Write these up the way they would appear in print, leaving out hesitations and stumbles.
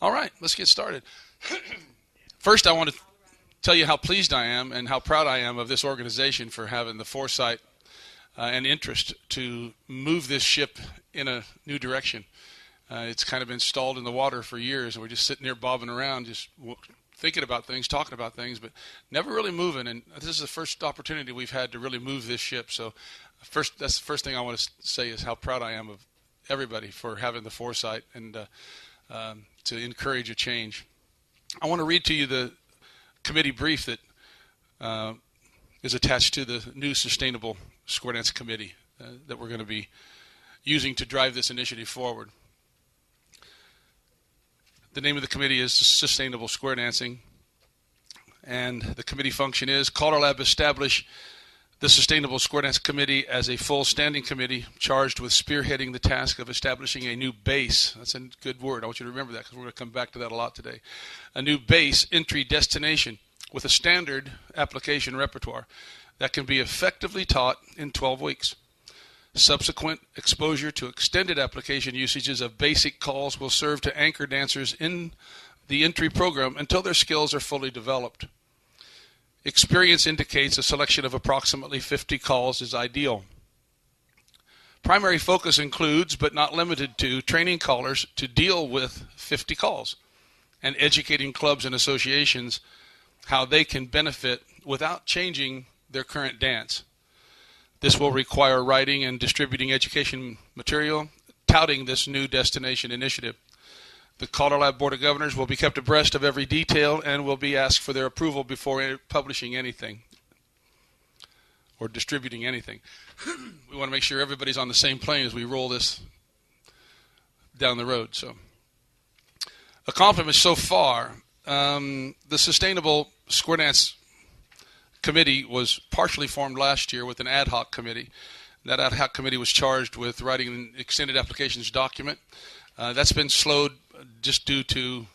All right, let's get started. First, I want to tell you how pleased I am and how proud I am of this organization for having the foresight and interest to move this ship in a new direction. It's kind of been stalled in the water for years, and we're just sitting there bobbing around, just thinking about things, talking about things, but never really moving. And this is the first opportunity we've had to really move this ship. So that's the first thing I want to say is how proud I am of everybody for having the foresight and to encourage a change. I want to read to you the committee brief that is attached to the new Sustainable Square Dance Committee that we're going to be using to drive this initiative forward. The name of the committee is Sustainable Square Dancing, and the committee function is CALLERLAB establish the Sustainable Square Dance Committee as a full standing committee charged with spearheading the task of establishing a new base. That's a good word. I want you to remember that because we're going to come back to that a lot today. A new base entry destination with a standard application repertoire that can be effectively taught in 12 weeks. Subsequent exposure to extended application usages of basic calls will serve to anchor dancers in the entry program until their skills are fully developed. Experience indicates a selection of approximately 50 calls is ideal. Primary focus includes, but not limited to, training callers to deal with 50 calls and educating clubs and associations how they can benefit without changing their current dance. This will require writing and distributing education material, touting this new destination initiative. The CALLERLAB Board of Governors will be kept abreast of every detail and will be asked for their approval before publishing anything or distributing anything. We want to make sure everybody's on the same plane as we roll this down the road. So, accomplishments so far. The Sustainable Square Dance Committee was partially formed last year with an ad hoc committee. That ad hoc committee was charged with writing an extended applications document. That's been slowed just due to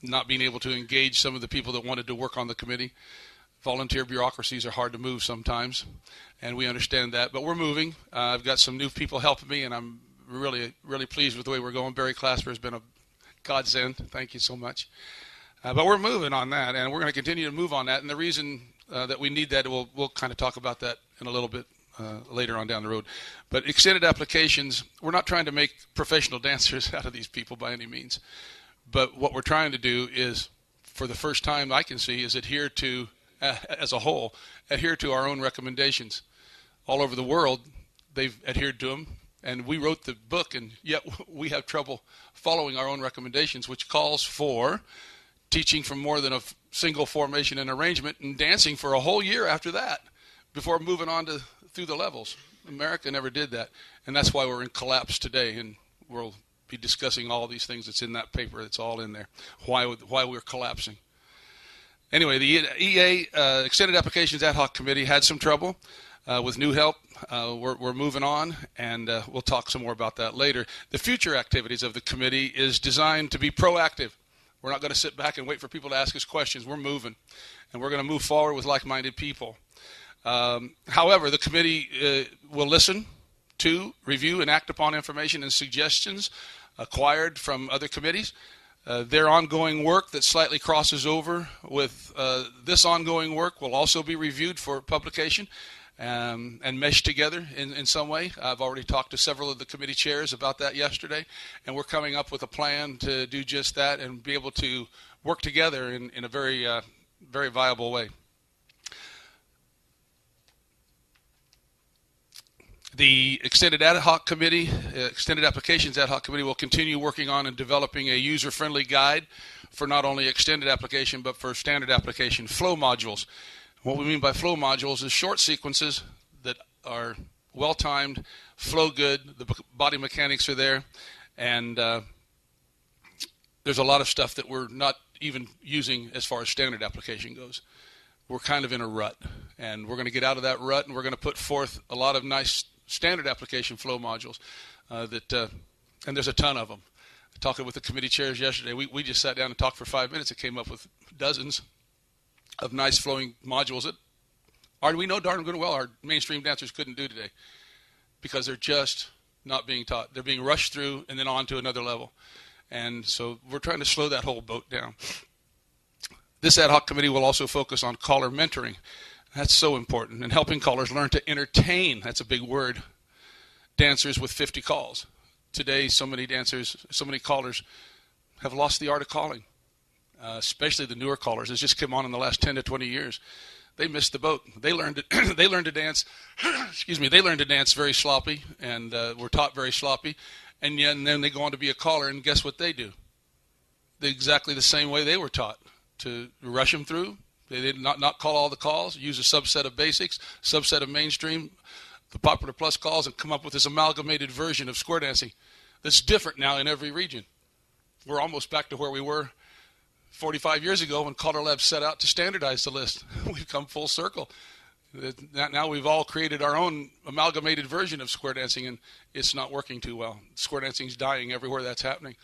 not being able to engage some of the people that wanted to work on the committee. Volunteer bureaucracies are hard to move sometimes, and we understand that, but we're moving. I've got some new people helping me, and I'm really, really pleased with the way we're going. Barry Clasper has been a godsend. Thank you so much. But we're moving on that, and we're going to continue to move on that, and the reason that we need that, we'll kind of talk about that in a little bit later on down the road. But extended applications, we're not trying to make professional dancers out of these people by any means. But what we're trying to do is, for the first time I can see, is adhere to, as a whole, adhere to our own recommendations. All over the world, they've adhered to them. And we wrote the book, and yet we have trouble following our own recommendations, which calls for teaching from more than a single formation and arrangement and dancing for a whole year after that before moving on to through the levels. America never did that, and that's why we're in collapse today, and we'll be discussing all these things that's in that paper. It's all in there, why we're collapsing. Anyway, the EA Extended Applications Ad Hoc Committee had some trouble with new help. We're moving on, and we'll talk some more about that later. The future activities of the committee is designed to be proactive. We're not going to sit back and wait for people to ask us questions. We're moving, and we're going to move forward with like-minded people. However, the committee will listen to, review, and act upon information and suggestions acquired from other committees. Their ongoing work that slightly crosses over with this ongoing work will also be reviewed for publication and meshed together in some way. I've already talked to several of the committee chairs about that yesterday, and we're coming up with a plan to do just that and be able to work together in a very, very viable way. The Extended Applications Ad Hoc Committee will continue working on and developing a user-friendly guide for not only extended application but for standard application flow modules. What we mean by flow modules is short sequences that are well-timed, flow good, the body mechanics are there, and there's a lot of stuff that we're not even using as far as standard application goes. We're kind of in a rut, and we're going to get out of that rut, and we're going to put forth a lot of nice standard application flow modules and there's a ton of them. Talking with the committee chairs yesterday, we just sat down and talked for 5 minutes and came up with dozens of nice flowing modules that we know darn good and well our mainstream dancers couldn't do today because they're just not being taught. They're being rushed through and then on to another level. And so we're trying to slow that whole boat down. This ad hoc committee will also focus on caller mentoring. That's so important, and helping callers learn to entertain, that's a big word, dancers with 50 calls. Today, so many dancers, so many callers have lost the art of calling, especially the newer callers. It's just come on in the last 10 to 20 years. They missed the boat. They learned to, they learned to dance, excuse me, they learned to dance very sloppy and were taught very sloppy. And then they go on to be a caller, and guess what they do? Exactly the same way they were taught, to rush them through. They did not call all the calls, use a subset of basics, subset of mainstream, the popular plus calls, and come up with this amalgamated version of square dancing that's different now in every region. We're almost back to where we were 45 years ago when CALLERLAB set out to standardize the list. We've come full circle. Now we've all created our own amalgamated version of square dancing, and it's not working too well. Square dancing is dying everywhere that's happening.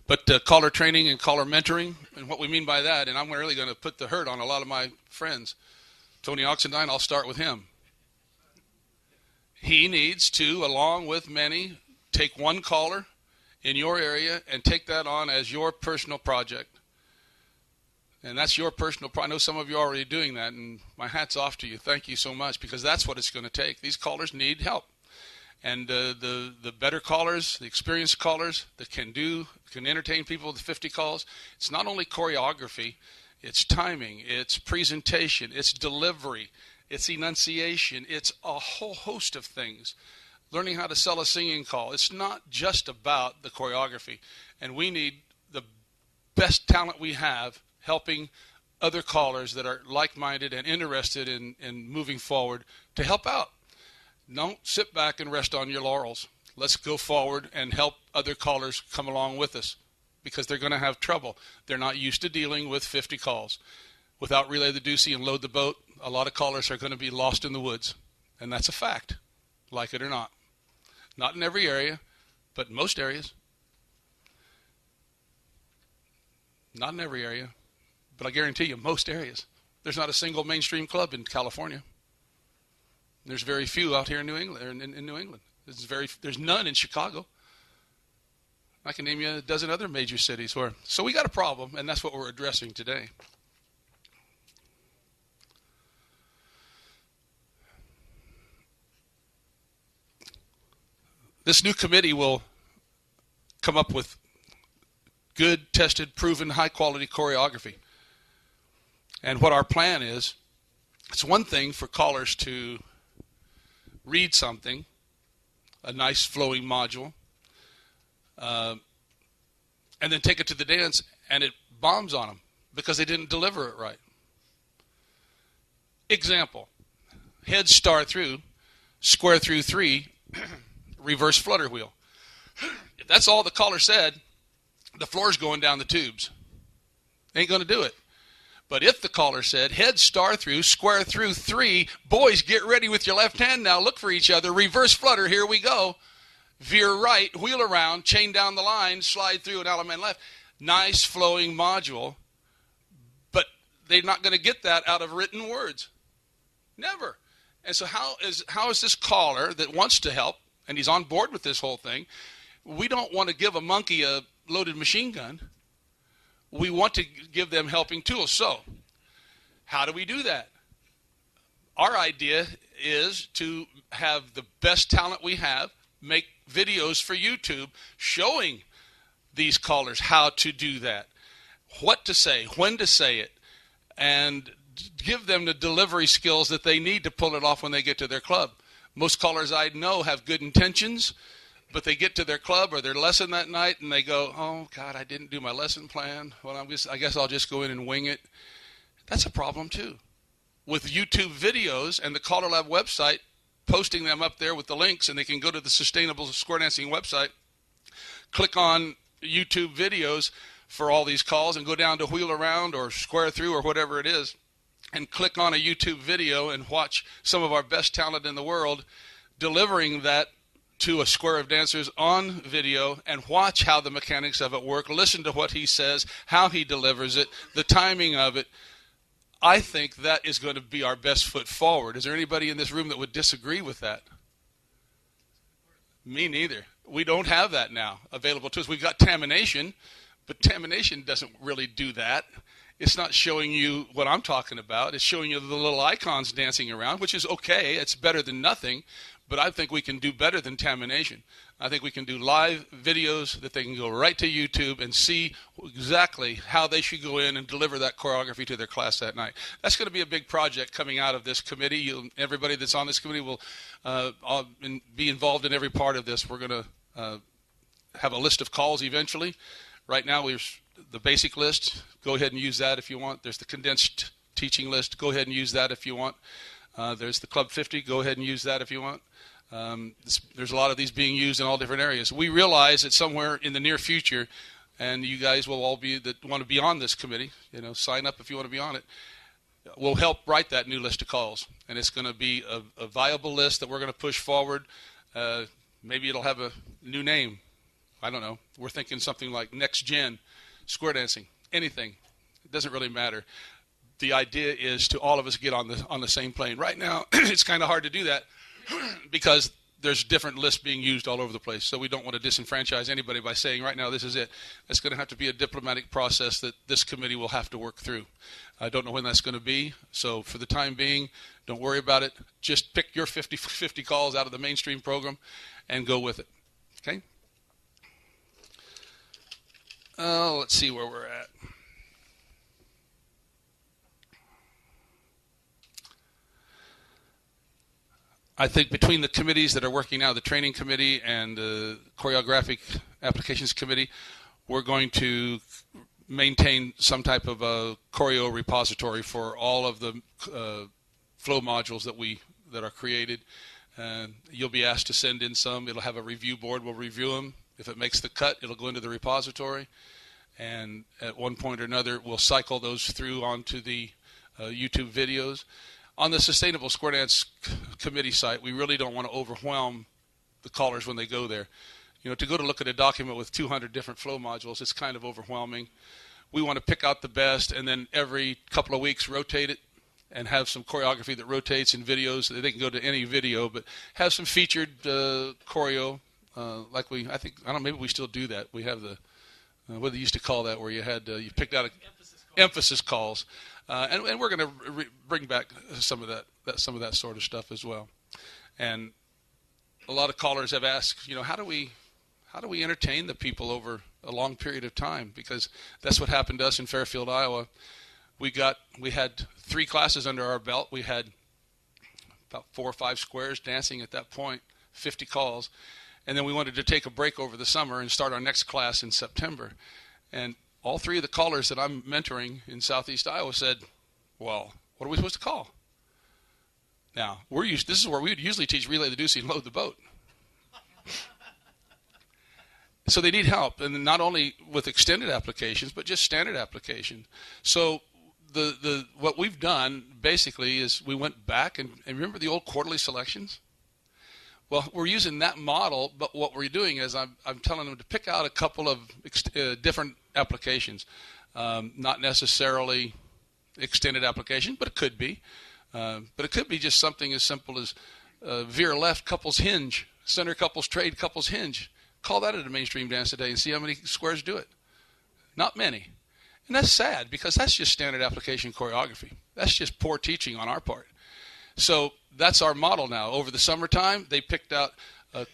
But caller training and caller mentoring, and what we mean by that, and I'm really going to put the hurt on a lot of my friends. Tony Oxendine, I'll start with him. He needs to, along with many, take one caller in your area and take that on as your personal project. And that's your personal project. I know some of you are already doing that, and my hat's off to you. Thank you so much, because that's what it's going to take. These callers need help. And the better callers, the experienced callers that can entertain people with 50 calls, it's not only choreography, it's timing, it's presentation, it's delivery, it's enunciation, it's a whole host of things. Learning how to sell a singing call. It's not just about the choreography. And we need the best talent we have helping other callers that are like-minded and interested in moving forward to help out. Don't sit back and rest on your laurels. Let's go forward and help other callers come along with us, because they're going to have trouble. They're not used to dealing with 50 calls. Without relay the deucey and load the boat, a lot of callers are going to be lost in the woods. And that's a fact, like it or not. Not in every area, but in most areas. Not in every area, but I guarantee you, most areas. There's not a single mainstream club in California. There's very few out here in New England. In New England, there's none in Chicago. I can name you a dozen other major cities where. So we got a problem, and that's what we're addressing today. This new committee will come up with good, tested, proven, high-quality choreography. And what our plan is, it's one thing for callers to read something, a nice flowing module, and then take it to the dance, and it bombs on them because they didn't deliver it right. Example, head star through, square through 3, reverse flutter wheel. If that's all the caller said, the floor's going down the tubes. Ain't going to do it. But if the caller said, head star through, square through 3, boys, get ready with your left hand now, look for each other, reverse flutter, here we go. Veer right, wheel around, chain down the line, slide through, and element left. Nice flowing module, but they're not going to get that out of written words. Never. And so how is this caller that wants to help, and he's on board with this whole thing, we don't want to give a monkey a loaded machine gun. We want to give them helping tools. So how do we do that? Our idea is to have the best talent we have make videos for YouTube showing these callers how to do that, what to say, when to say it, and give them the delivery skills that they need to pull it off when they get to their club. Most callers I know have good intentions, but they get to their club or their lesson that night and they go, oh, God, I didn't do my lesson plan. Well, I guess I'll just go in and wing it. That's a problem, too. With YouTube videos and the CALLERLAB website, posting them up there with the links, and they can go to the Sustainable Square Dancing website, click on YouTube videos for all these calls, and go down to wheel around or square through or whatever it is, and click on a YouTube video and watch some of our best talent in the world delivering that to a square of dancers on video, and watch how the mechanics of it work. Listen to what he says, how he delivers it, the timing of it. I think that is going to be our best foot forward. Is there anybody in this room that would disagree with that? Me neither. We don't have that now available to us. We've got Tamination, but Tamination doesn't really do that. It's not showing you what I'm talking about. It's showing you the little icons dancing around, which is okay. It's better than nothing, but I think we can do better than Tamination. I think we can do live videos that they can go right to YouTube and see exactly how they should go in and deliver that choreography to their class that night. That's going to be a big project coming out of this committee. Everybody that's on this committee will be involved in every part of this. We're going to have a list of calls eventually. Right now, there's the basic list. Go ahead and use that if you want. There's the condensed teaching list. Go ahead and use that if you want. There's the Club 50. Go ahead and use that if you want. There's a lot of these being used in all different areas. We realize that somewhere in the near future, and you guys will all be that want to be on this committee, sign up if you want to be on it. We'll help write that new list of calls, and it's going to be a viable list that we're going to push forward. Maybe it'll have a new name. I don't know. We're thinking something like Next Gen, Square Dancing, anything. It doesn't really matter. The idea is to all of us get on the same plane. Right now, it's kind of hard to do that because there's different lists being used all over the place. So we don't want to disenfranchise anybody by saying right now this is it. It's going to have to be a diplomatic process that this committee will have to work through. I don't know when that's going to be. So for the time being, don't worry about it. Just pick your 50 calls out of the mainstream program and go with it. Okay? Let's see where we're at. I think between the committees that are working now, the training committee and the choreographic applications committee, we're going to maintain some type of a choreo repository for all of the flow modules that are created. You'll be asked to send in some. It'll have a review board. We'll review them. If it makes the cut, it'll go into the repository. And at one point or another, we'll cycle those through onto the YouTube videos. On the Sustainable Square Dance Committee site, we really don't want to overwhelm the callers when they go there. To go to look at a document with 200 different flow modules, it's kind of overwhelming. We want to pick out the best and then every couple of weeks rotate it and have some choreography that rotates in videos. They can go to any video, but have some featured choreo maybe we still do that. We have the what they used to call that, where you had you picked out emphasis calls, and we're going to bring back some of that sort of stuff as well. And a lot of callers have asked, how do we entertain the people over a long period of time? Because that's what happened to us in Fairfield, Iowa. We had 3 classes under our belt. We had about 4 or 5 squares dancing at that point, 50 calls. And then we wanted to take a break over the summer and start our next class in September. And all 3 of the callers that I'm mentoring in Southeast Iowa said, well, what are we supposed to call? Now, this is where we would usually teach relay the deucey and load the boat. So they need help, and not only with extended applications, but just standard application. So what we've done basically is we went back and remember the old quarterly selections? Well, we're using that model, but what we're doing is I'm telling them to pick out a couple of different applications, not necessarily extended application, but it could be. But it could be just something as simple as veer left couples hinge, center couples trade couples hinge. Call that at a mainstream dance today and see how many squares do it. Not many. And that's sad because that's just standard application choreography. That's just poor teaching on our part. So that's our model now. Over the summertime, they picked out a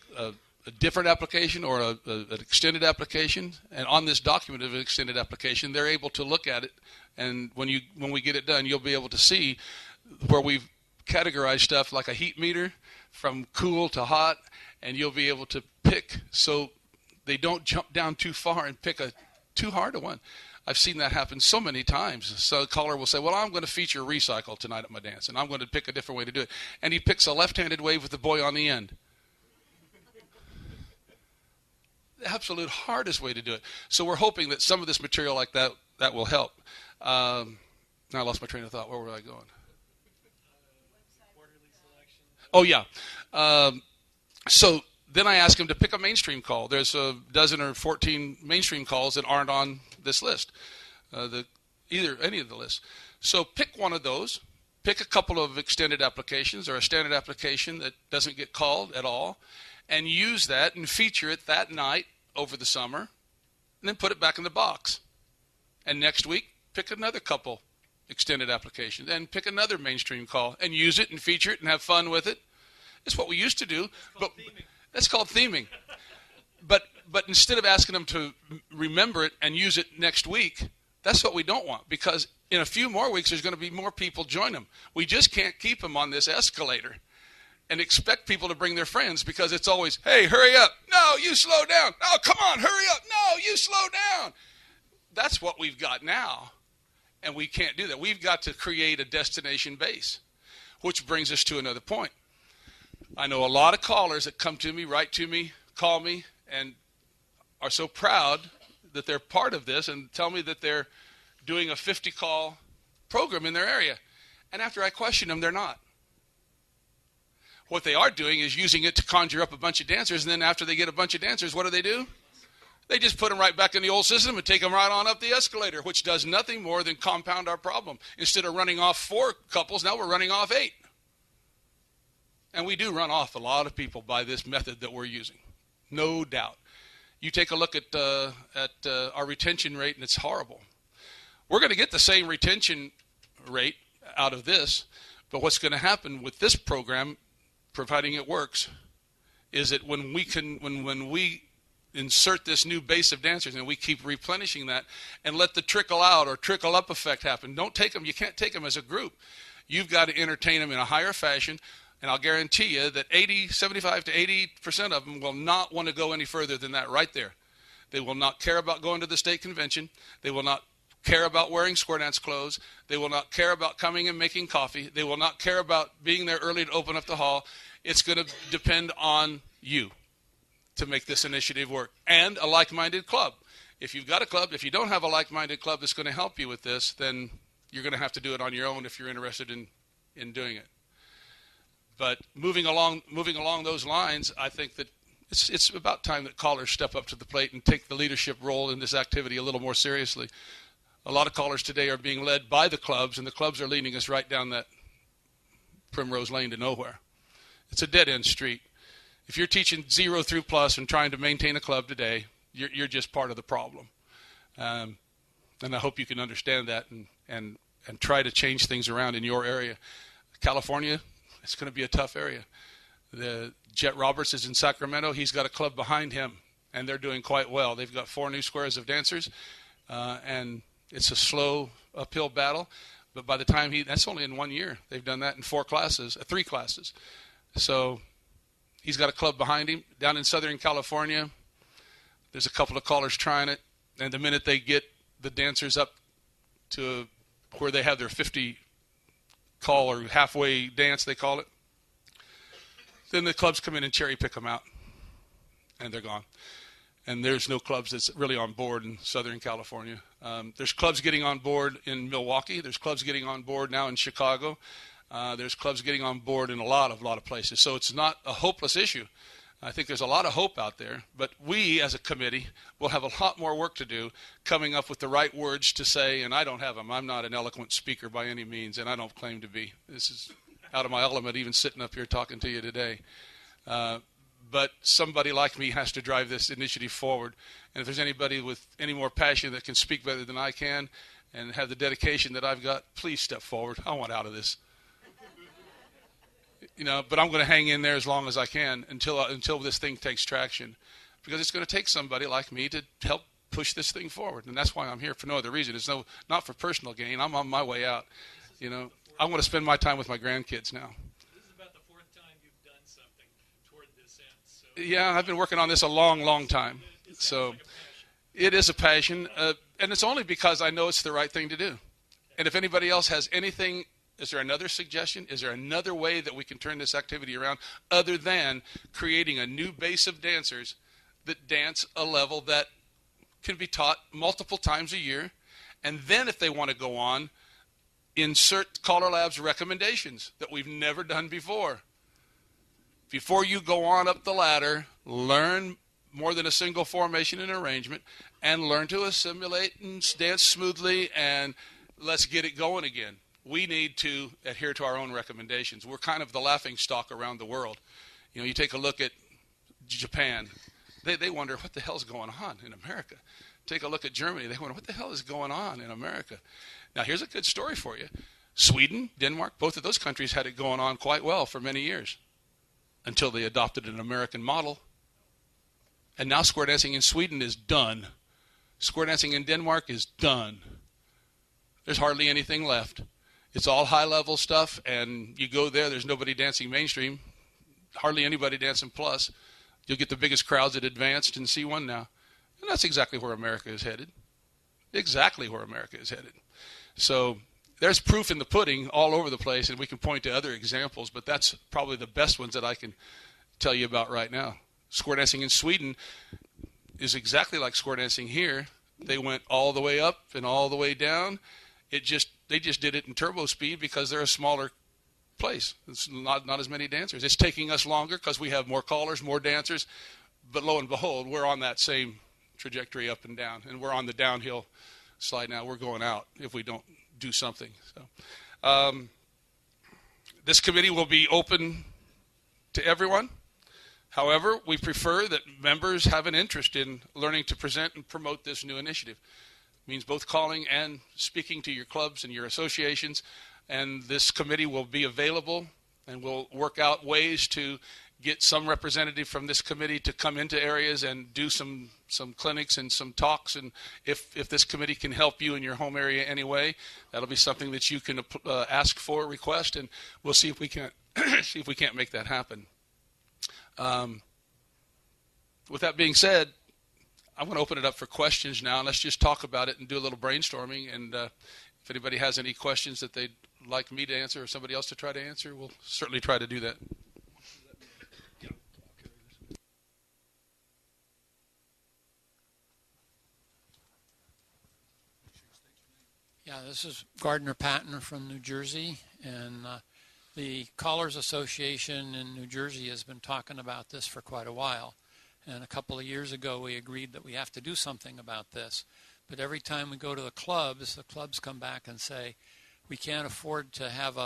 different application or an extended application, and on this document of an extended application, they're able to look at it, and when we get it done, you'll be able to see where we've categorized stuff like a heat meter from cool to hot, and you'll be able to pick so they don't jump down too far and pick a too hard a one. I've seen that happen so many times. So a caller will say, well, I'm going to feature recycle tonight at my dance, and I'm going to pick a different way to do it. And he picks a left-handed wave with the boy on the end. The absolute hardest way to do it. So we're hoping that some of this material like that will help. Now I lost my train of thought. Where were I going? Oh, yeah. So then I ask him to pick a mainstream call. There's a dozen or 14 mainstream calls that aren't on this list, any of the lists. So pick one of those. Pick a couple of extended applications or a standard application that doesn't get called at all, and use that and feature it that night over the summer, and then put it back in the box. And next week, pick another couple extended applications and pick another mainstream call and use it and feature it and have fun with it. It's what we used to do. That's called theming. But instead of asking them to remember it and use it next week, that's what we don't want, because in a few more weeks there's going to be more people join them. We just can't keep them on this escalator and expect people to bring their friends, because it's always, hey, hurry up. No, you slow down. Oh, come on, hurry up. No, you slow down. That's what we've got now, and we can't do that. We've got to create a destination base, which brings us to another point. I know a lot of callers that come to me, write to me, call me, and are so proud that they're part of this and tell me that they're doing a 50-call program in their area. And after I question them, they're not. What they are doing is using it to conjure up a bunch of dancers, and then after they get a bunch of dancers, what do? They just put them right back in the old system and take them right on up the escalator, which does nothing more than compound our problem. Instead of running off 4 couples, now we're running off 8. And we do run off a lot of people by this method that we're using, no doubt. You take a look at our retention rate, and it's horrible. We're going to get the same retention rate out of this, but what's going to happen with this program, providing it works, is that when we insert this new base of dancers and we keep replenishing that and let the trickle out or trickle up effect happen. Don't take them. You can't take them as a group. You've got to entertain them in a higher fashion. And I'll guarantee you that 75 to 80% of them will not want to go any further than that right there. They will not care about going to the state convention. They will not care about wearing square dance clothes. They will not care about coming and making coffee. They will not care about being there early to open up the hall. It's going to depend on you to make this initiative work, and a like-minded club. If you've got a club, if you don't have a like-minded club that's going to help you with this, then you're going to have to do it on your own if you're interested in doing it. But moving along those lines, I think that it's about time that callers step up to the plate and take the leadership role in this activity a little more seriously. A lot of callers today are being led by the clubs, and the clubs are leading us right down that primrose lane to nowhere. It's a dead-end street. If you're teaching 0 through plus and trying to maintain a club today, you're just part of the problem. And I hope you can understand that and try to change things around in your area. California, it's going to be a tough area. The Jet Roberts is in Sacramento. He's got a club behind him, and they're doing quite well. They've got 4 new squares of dancers, and it's a slow uphill battle. But by the time that's only in 1 year. They've done that in 3 classes. So he's got a club behind him. Down in Southern California, there's a couple of callers trying it, and the minute they get the dancers up to where they have their 50 call or halfway dance, they call it, then the clubs come in and cherry pick them out, and they're gone. And there's no clubs that's really on board in Southern California. There's clubs getting on board in Milwaukee. There's clubs getting on board now in Chicago. There's clubs getting on board in a lot of places. So it's not a hopeless issue. I think there's a lot of hope out there, but we as a committee will have a lot more work to do coming up with the right words to say, and I don't have them. I'm not an eloquent speaker by any means, and I don't claim to be. This is out of my element even sitting up here talking to you today. But somebody like me has to drive this initiative forward, and if there's anybody with any more passion that can speak better than I can and have the dedication that I've got, please step forward. I want out of this. But I'm going to hang in there as long as I can until this thing takes traction, because it's going to take somebody like me to help push this thing forward, and that's why I'm here for no other reason. It's not for personal gain. I'm on my way out. I want to spend my time with my grandkids now. This is about the 4th time you've done something toward this end. So yeah, I've been working on this a long time. So like it is a passion, and it's only because I know it's the right thing to do. And if anybody else has anything, is there another suggestion? Is there another way that we can turn this activity around other than creating a new base of dancers that dance a level that can be taught multiple times a year? And then if they want to go on, insert CALLERLAB's recommendations that we've never done before. Before you go on up the ladder, learn more than a single formation and arrangement, and learn to assimilate and dance smoothly, and let's get it going again. we need to adhere to our own recommendations. We're kind of the laughing stock around the world. You know, you take a look at Japan. They wonder what the hell's going on in America. Take a look at Germany. They wonder what the hell is going on in America. Now, here's a good story for you. Sweden, Denmark, both of those countries had it going on quite well for many years until they adopted an American model. And now square dancing in Sweden is done. Square dancing in Denmark is done. There's hardly anything left. It's all high-level stuff, and you go there, there's nobody dancing mainstream, hardly anybody dancing plus. You'll get the biggest crowds at advanced and C1 now. And that's exactly where America is headed. Exactly where America is headed. So there's proof in the pudding all over the place, and we can point to other examples, but that's probably the best ones that I can tell you about right now. Square dancing in Sweden is exactly like square dancing here. They went all the way up and all the way down. They just did it in turbo speed because they're a smaller place. It's not as many dancers. It's taking us longer because we have more callers, more dancers. But lo and behold, we're on that same trajectory up and down, and we're on the downhill slide now. We're going out if we don't do something. So, this committee will be open to everyone. However, we prefer that members have an interest in learning to present and promote this new initiative. It means both calling and speaking to your clubs and your associations, and this committee will be available, and we'll work out ways to get some representative from this committee to come into areas and do some clinics and some talks. And if this committee can help you in your home area anyway, that'll be something that you can ask for, request, and we'll see if we can't see if we can't make that happen. With that being said, I'm going to open it up for questions now. Let's just talk about it and do a little brainstorming. And if anybody has any questions that they'd like me to answer or somebody else to try to answer, we'll certainly try to do that. Yeah, this is Gardner Patton from New Jersey, and the Callers Association in New Jersey has been talking about this for quite a while. And a couple of years ago, we agreed that we have to do something about this. But every time we go to the clubs come back and say, we can't afford to have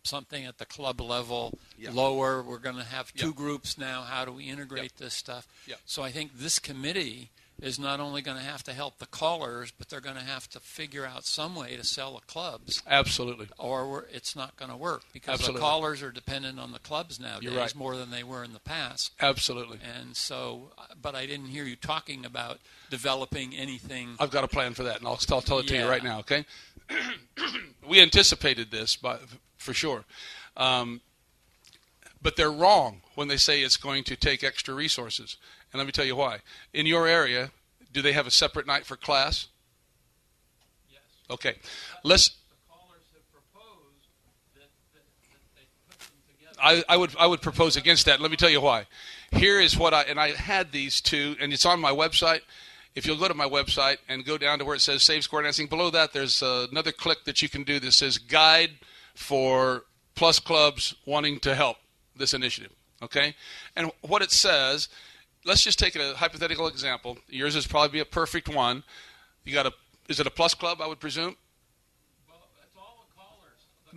something at the club level lower. We're going to have two groups now. How do we integrate this stuff? So I think this committee is not only going to have to help the callers, but they're going to have to figure out some way to sell the clubs. Absolutely. Or it's not going to work because the callers are dependent on the clubs nowadays more than they were in the past. Absolutely. And so, but I didn't hear you talking about developing anything. I've got a plan for that, and I'll tell it to you right now, okay? We anticipated this, for sure. But they're wrong when they say it's going to take extra resources. And let me tell you why. In your area, do they have a separate night for class? Yes. Okay. The callers have proposed that they put them together. I would propose against that. Let me tell you why. Here is what I had these two, and it's on my website. If you'll go to my website and go down to where it says Save Square Dancing, below that there's another click that you can do that says Guide for Plus Clubs Wanting to Help this initiative. Okay? And what it says, let's just take a hypothetical example. Yours is probably be a perfect one. You got is it a plus club, I would presume? Well, that's all the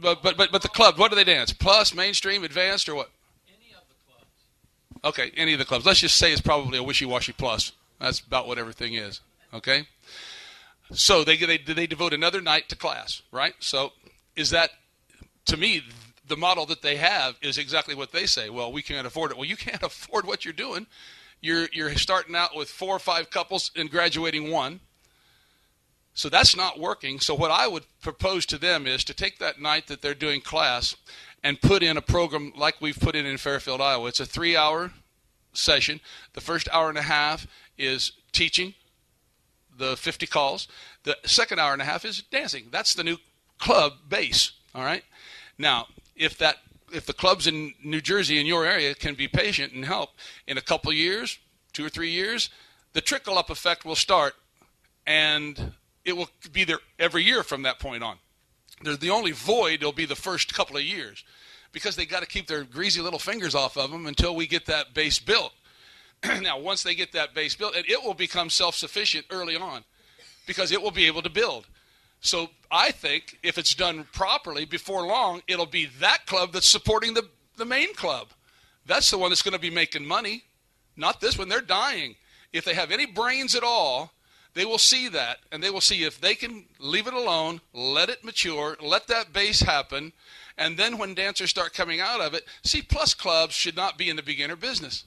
callers. But the club, what do they dance? Plus, mainstream, advanced, or what? Any of the clubs. Okay, any of the clubs. Let's just say it's probably a wishy-washy plus. That's about what everything is. Okay? So they devote another night to class, right? So is that, to me, the model that they have is exactly what they say. Well, we can't afford it. Well, you can't afford what you're doing. You're starting out with 4 or 5 couples and graduating 1. So that's not working. So what I would propose to them is to take that night that they're doing class and put in a program like we've put in Fairfield, Iowa. It's a 3-hour session. The first hour and a half is teaching the 50 calls. The second hour and a half is dancing. That's the new club base, all right? Now, if the clubs in New Jersey in your area can be patient and help, in a couple years, 2 or 3 years, the trickle-up effect will start, and it will be there every year from that point on. The only void will be the first couple of years because they got to keep their greasy little fingers off of them until we get that base built. Now, once they get that base built, and it will become self-sufficient early on because it will be able to build. So I think if it's done properly, before long, it'll be that club that's supporting the main club. That's the one that's going to be making money, not this one. They're dying. If they have any brains at all, they will see that, and they will see if they can leave it alone, let it mature, let that base happen, and then when dancers start coming out of it, C+ clubs should not be in the beginner business.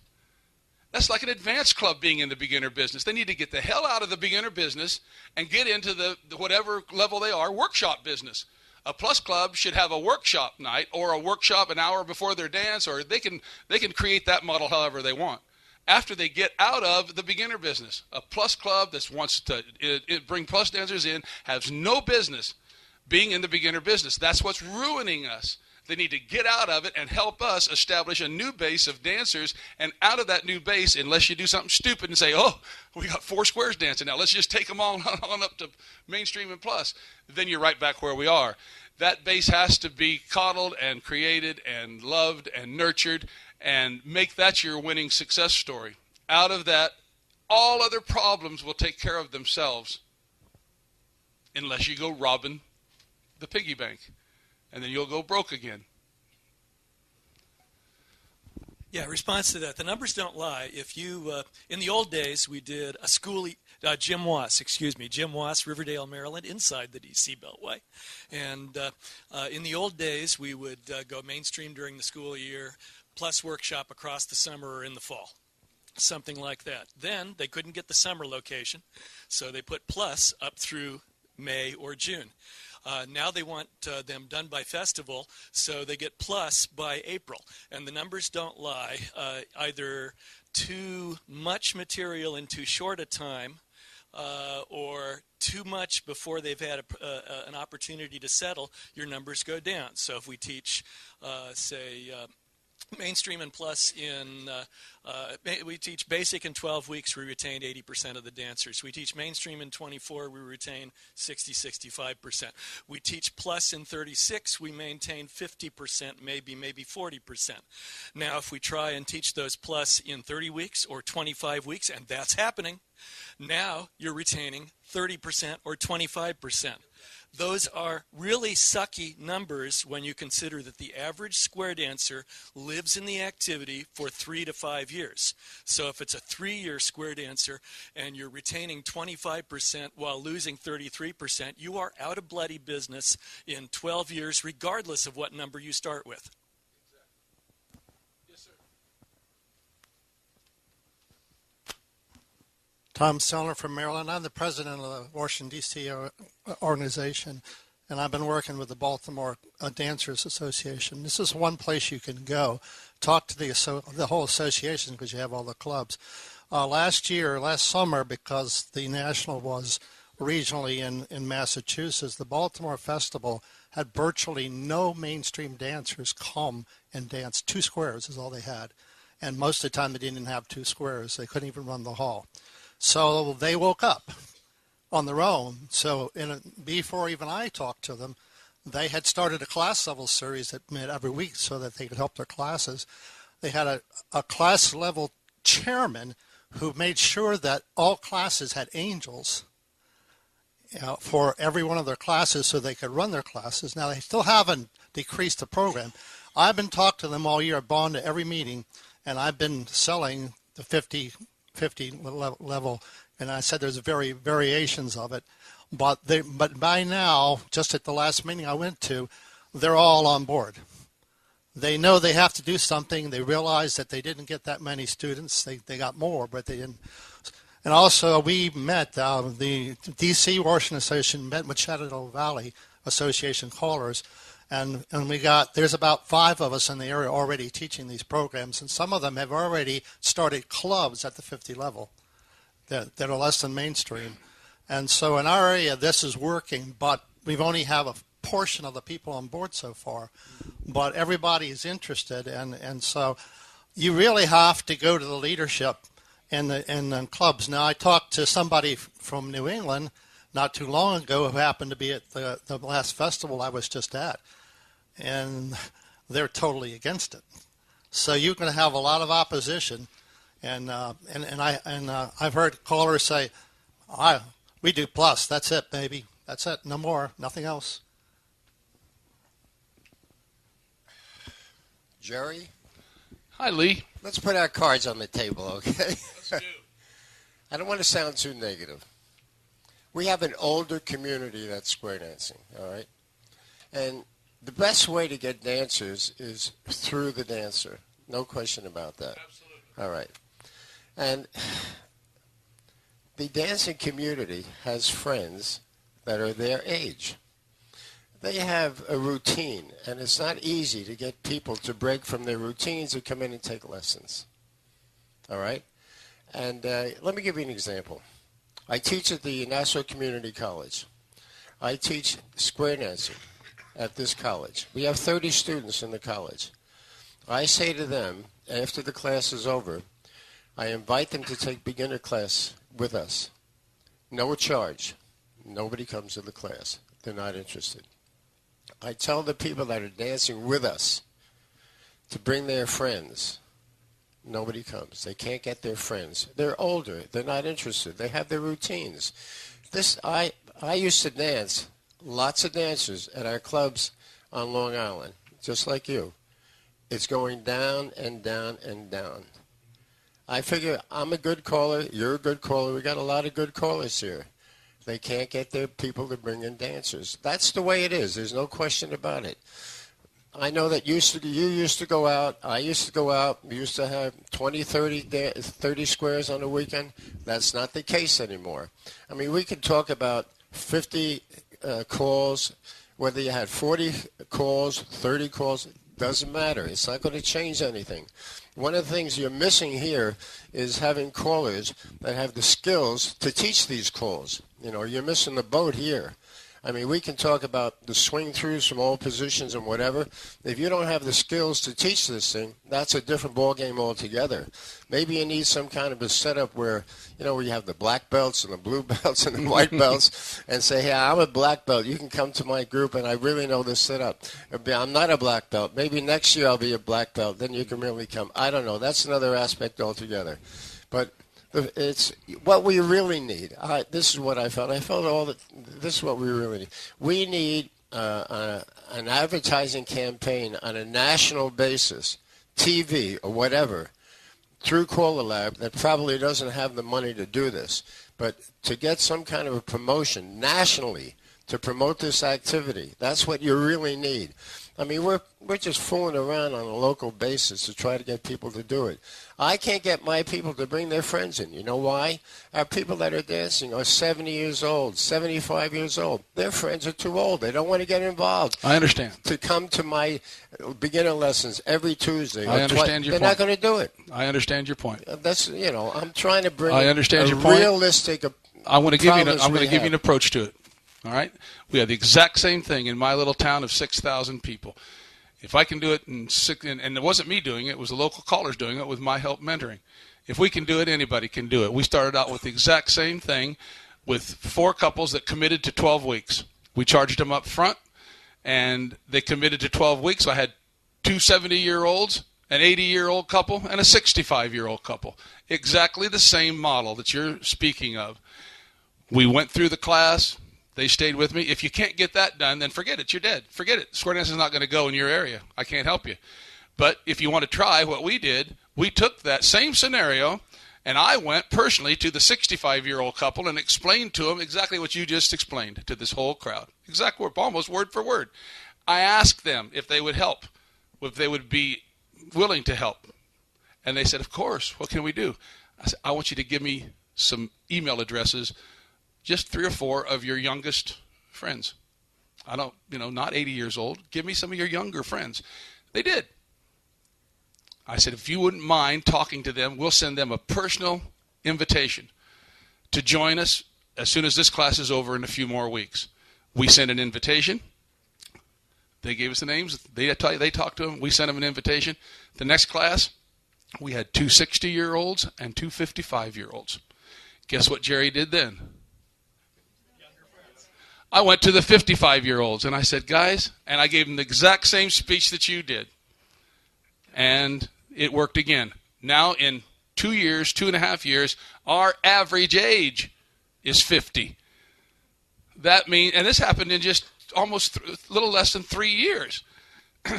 That's like an advanced club being in the beginner business. They need to get the hell out of the beginner business and get into the whatever level they are, workshop business. A plus club should have a workshop night or a workshop an hour before their dance, or they can create that model however they want. After they get out of the beginner business, a plus club that wants to bring plus dancers in has no business being in the beginner business. That's what's ruining us. They need to get out of it and help us establish a new base of dancers. And out of that new base, unless you do something stupid and say, oh, we got 4 squares dancing now, let's just take them all on up to mainstream and plus, then you're right back where we are. That base has to be coddled and created and loved and nurtured, and make that your winning success story. Out of that, all other problems will take care of themselves unless you go robbing the piggy bank, and then you'll go broke again. Yeah, response to that. The numbers don't lie. If you, in the old days, we did a school, Jim Wass, Riverdale, Maryland, inside the D.C. Beltway. And in the old days, we would go mainstream during the school year, plus workshop across the summer or in the fall, something like that. Then they couldn't get the summer location, so they put plus up through May or June. Now they want them done by festival, so they get plus by April. And the numbers don't lie. Either too much material in too short a time, or too much before they've had an opportunity to settle, your numbers go down. So if we teach, say, mainstream and plus we teach basic in 12 weeks, we retain 80% of the dancers. We teach mainstream in 24, we retain 65%. We teach plus in 36, we maintain 50%, maybe 40%. Now, if we try and teach those plus in 30 weeks or 25 weeks, and that's happening, now you're retaining 30% or 25%. Those are really sucky numbers when you consider that the average square dancer lives in the activity for 3 to 5 years. So if it's a 3-year square dancer and you're retaining 25% while losing 33%, you are out of bloody business in 12 years, regardless of what number you start with. Tom Sellner from Maryland. I'm the president of the Washington, D.C. organization, and I've been working with the Baltimore Dancers Association. This is one place you can go. Talk to the whole association because you have all the clubs. Last summer, because the National was regionally in Massachusetts, the Baltimore Festival had virtually no mainstream dancers come and dance. 2 squares is all they had. And most of the time they didn't have 2 squares. They couldn't even run the hall. So they woke up on their own. So before even I talked to them, they had started a class level series that met every week so that they could help their classes. They had a class level chairman who made sure that all classes had angels for every one of their classes so they could run their classes. Now, they still haven't decreased the program. I've been talking to them all year. I've gone to every meeting, and I've been selling the 50 level, and I said there's variations of it, but by now, just at the last meeting I went to, they're all on board. They know they have to do something. They realize that they didn't get that many students. They got more, but they didn't. And also, we met the D.C. Washington Association met with Shenandoah Valley Association callers. And there's about 5 of us in the area already teaching these programs, and some of them have already started clubs at the 50 level that are less than mainstream. And so in our area, this is working, but we've only have a portion of the people on board so far. But everybody is interested, and so you really have to go to the leadership in the clubs. Now, I talked to somebody from New England not too long ago who happened to be at the last festival I was just at. And they're totally against it. So you're going to have a lot of opposition, and I've heard callers say, "We do plus. That's it, baby. That's it. No more. Nothing else. Jerry, Hi, Lee. let's put our cards on the table, okay? Let's do. I don't want to sound too negative. We have an older community that's square dancing, all right? And the best way to get dancers is through the dancer. No question about that. Absolutely. All right. And the dancing community has friends that are their age. They have a routine, and it's not easy to get people to break from their routines to come in and take lessons. All right? And let me give you an example. I teach at the Nassau Community College. I teach square dancing at this college. We have 30 students in the college. I say to them, after the class is over, I invite them to take beginner class with us. No charge. Nobody comes to the class. They're not interested. I tell the people that are dancing with us to bring their friends. Nobody comes. They can't get their friends. They're older. They're not interested. They have their routines. I used to dance, lots of dancers at our clubs on Long Island, just like you. It's going down and down and down. I figure I'm a good caller. You're a good caller. We got a lot of good callers here. They can't get their people to bring in dancers. That's the way it is. There's no question about it. I know that you used to go out. I used to go out. We used to have 20, 30 squares on the weekend. That's not the case anymore. I mean, we could talk about 50 calls, whether you had 40 calls, 30 calls, doesn't matter. It's not going to change anything. One of the things you're missing here is having callers that have the skills to teach these calls. You know, you're missing the boat here. I mean, we can talk about the swing-throughs from all positions and whatever. If you don't have the skills to teach this thing, that's a different ballgame altogether. Maybe you need some kind of a setup where, you know, where you have the black belts and the blue belts and the white belts and say, hey, I'm a black belt. You can come to my group, and I really know this setup. I'm not a black belt. Maybe next year I'll be a black belt. Then you can really come. I don't know. That's another aspect altogether. But it's what we really need. This is what I felt. I felt this is what we really need. We need an advertising campaign on a national basis, TV or whatever, through CALLERLAB that probably doesn't have the money to do this, but to get some kind of a promotion nationally to promote this activity. That's what you really need. I mean, we're just fooling around on a local basis to try to get people to do it. I can't get my people to bring their friends in. You know why? Our people that are dancing are 70 years old, 75 years old. Their friends are too old. They don't want to get involved. I understand. To come to my beginner lessons every Tuesday. I understand your point. They're not going to do it. I understand your point. That's, you know, I'm trying to bring I understand your point. Realistic I want to give you an approach to it. All right? We have the exact same thing in my little town of 6,000 people. If I can do it and it wasn't me doing it, it was the local callers doing it with my help mentoring. If we can do it, anybody can do it. We started out with the exact same thing with 4 couples that committed to 12 weeks. We charged them up front, and they committed to 12 weeks. So I had 2 70-year-olds, an 80-year-old couple, and a 65-year-old couple. Exactly the same model that you're speaking of. We went through the class. They stayed with me. If you can't get that done, then forget it. You're dead. Forget it. Square dance is not going to go in your area. I can't help you. But if you want to try what we did, we took that same scenario, and I went personally to the 65-year-old couple and explained to them exactly what you just explained to this whole crowd. Exact word, almost word for word. I asked them if they would help, if they would be willing to help. And they said, of course. What can we do? I said, I want you to give me some email addresses, just 3 or 4 of your youngest friends. I don't, not 80 years old. Give me some of your younger friends. They did. I said, if you wouldn't mind talking to them, we'll send them a personal invitation to join us as soon as this class is over in a few more weeks. We sent an invitation. They gave us the names. They talked to them. We sent them an invitation. The next class, we had 2 60-year-olds and 2 55-year-olds. Guess what Jerry did then? I went to the 55-year-olds, and I said, guys, and I gave them the exact same speech that you did. And it worked again. Now in 2.5 years, our average age is 50. that means, and this happened in just almost a little less than 3 years.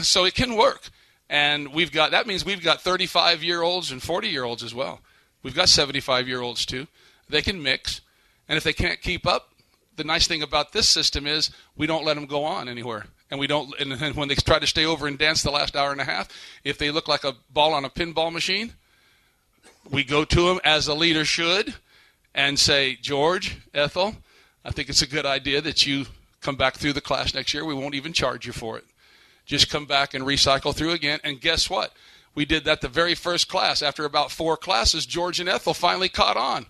So it can work. And that means we've got 35-year-olds and 40-year-olds as well. We've got 75-year-olds too. They can mix. And if they can't keep up, the nice thing about this system is we don't let them go on anywhere. And we don't. And when they try to stay over and dance the last hour and a half, if they look like a ball on a pinball machine, we go to them as a leader should and say, George, Ethel, I think it's a good idea that you come back through the class next year. We won't even charge you for it. Just come back and recycle through again. And guess what? We did that the very first class. After about 4 classes, George and Ethel finally caught on.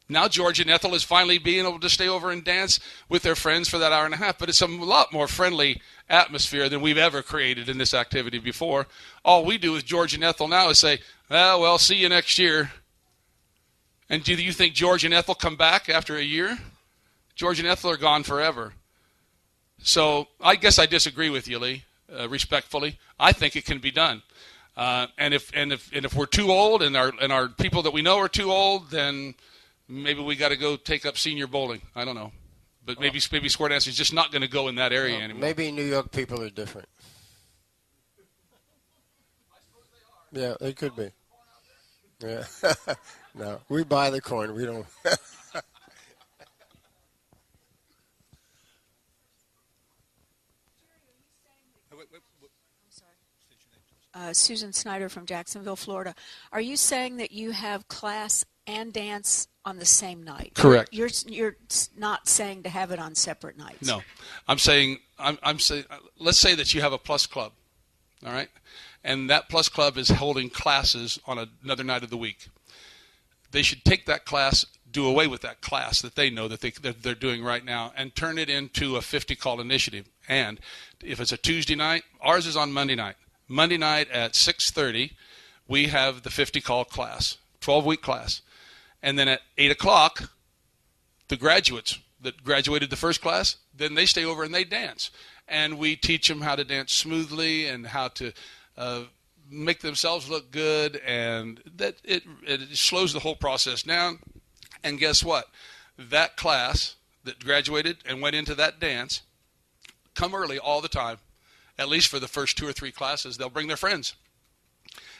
Now George and Ethel is finally being able to stay over and dance with their friends for that hour and a half. But it's a lot more friendly atmosphere than we've ever created in this activity before. All we do with George and Ethel now is say, well, see you next year. And do you think George and Ethel come back after a year? George and Ethel are gone forever. So I guess I disagree with you, Lee, respectfully. I think it can be done. And if we're too old and our people that we know are too old, then maybe we got to go take up senior bowling. I don't know. But maybe square dance is just not going to go in that area anymore. Maybe New York people are different. Yeah, they could be. Yeah. No, we buy the corn. We don't. Susan Snyder from Jacksonville, Florida. Are you saying that you have class and dance on the same night? Correct. You're not saying to have it on separate nights. No, I'm saying let's say that you have a plus club, all right, and that plus club is holding classes on another night of the week. They should take that class, do away with that class that they know that they're doing right now, and turn it into a 50-call initiative. And if it's a Tuesday night, ours is on Monday night. Monday night at 6:30, we have the 50-call class, 12-week class. And then at 8 o'clock, the graduates that graduated the first class, then they stay over and they dance. And we teach them how to dance smoothly and how to make themselves look good. And that it slows the whole process down. And guess what? That class that graduated and went into that dance come early all the time. At least for the first 2 or 3 classes, they'll bring their friends.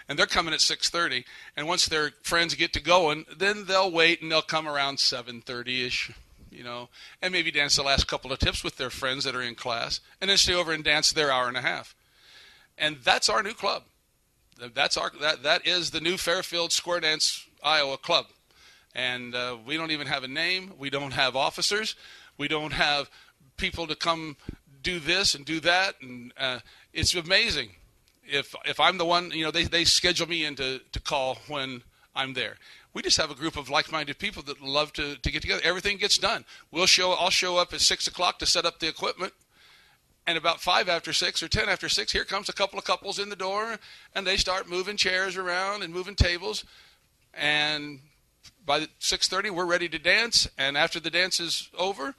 And they're coming at 6:30. And once their friends get to going, then they'll wait and they'll come around 7:30-ish, and maybe dance the last couple of tips with their friends that are in class, and then stay over and dance their hour and a half. And that's our new club. That is the new Fairfield Square Dance Iowa Club. And we don't even have a name. We don't have officers. We don't have people to come do this and do that, and it's amazing. If I'm the one, they schedule me in to call when I'm there. We just have a group of like-minded people that love to get together. Everything gets done. I'll show up at 6 o'clock to set up the equipment, and about 5 after 6 or 10 after 6, here comes a couple of couples in the door, and they start moving chairs around and moving tables, and by 6:30 we're ready to dance, and after the dance is over,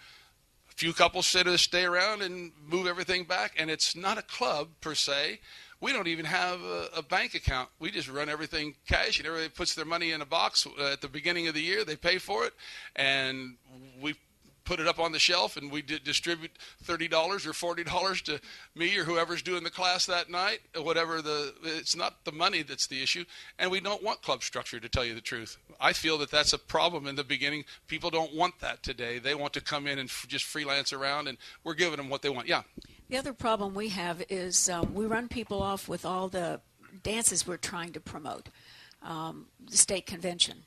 a few couples stay around and move everything back, and it's not a club per se. We don't even have a bank account. We just run everything cash, and everybody puts their money in a box at the beginning of the year. They pay for it, and we put it up on the shelf, and we distribute $30 or $40 to me or whoever's doing the class that night, it's not the money that's the issue, and we don't want club structure, to tell you the truth. I feel that that's a problem in the beginning. People don't want that today. They want to come in and just freelance around, and we're giving them what they want. Yeah. The other problem we have is we run people off with all the dances we're trying to promote. The state convention.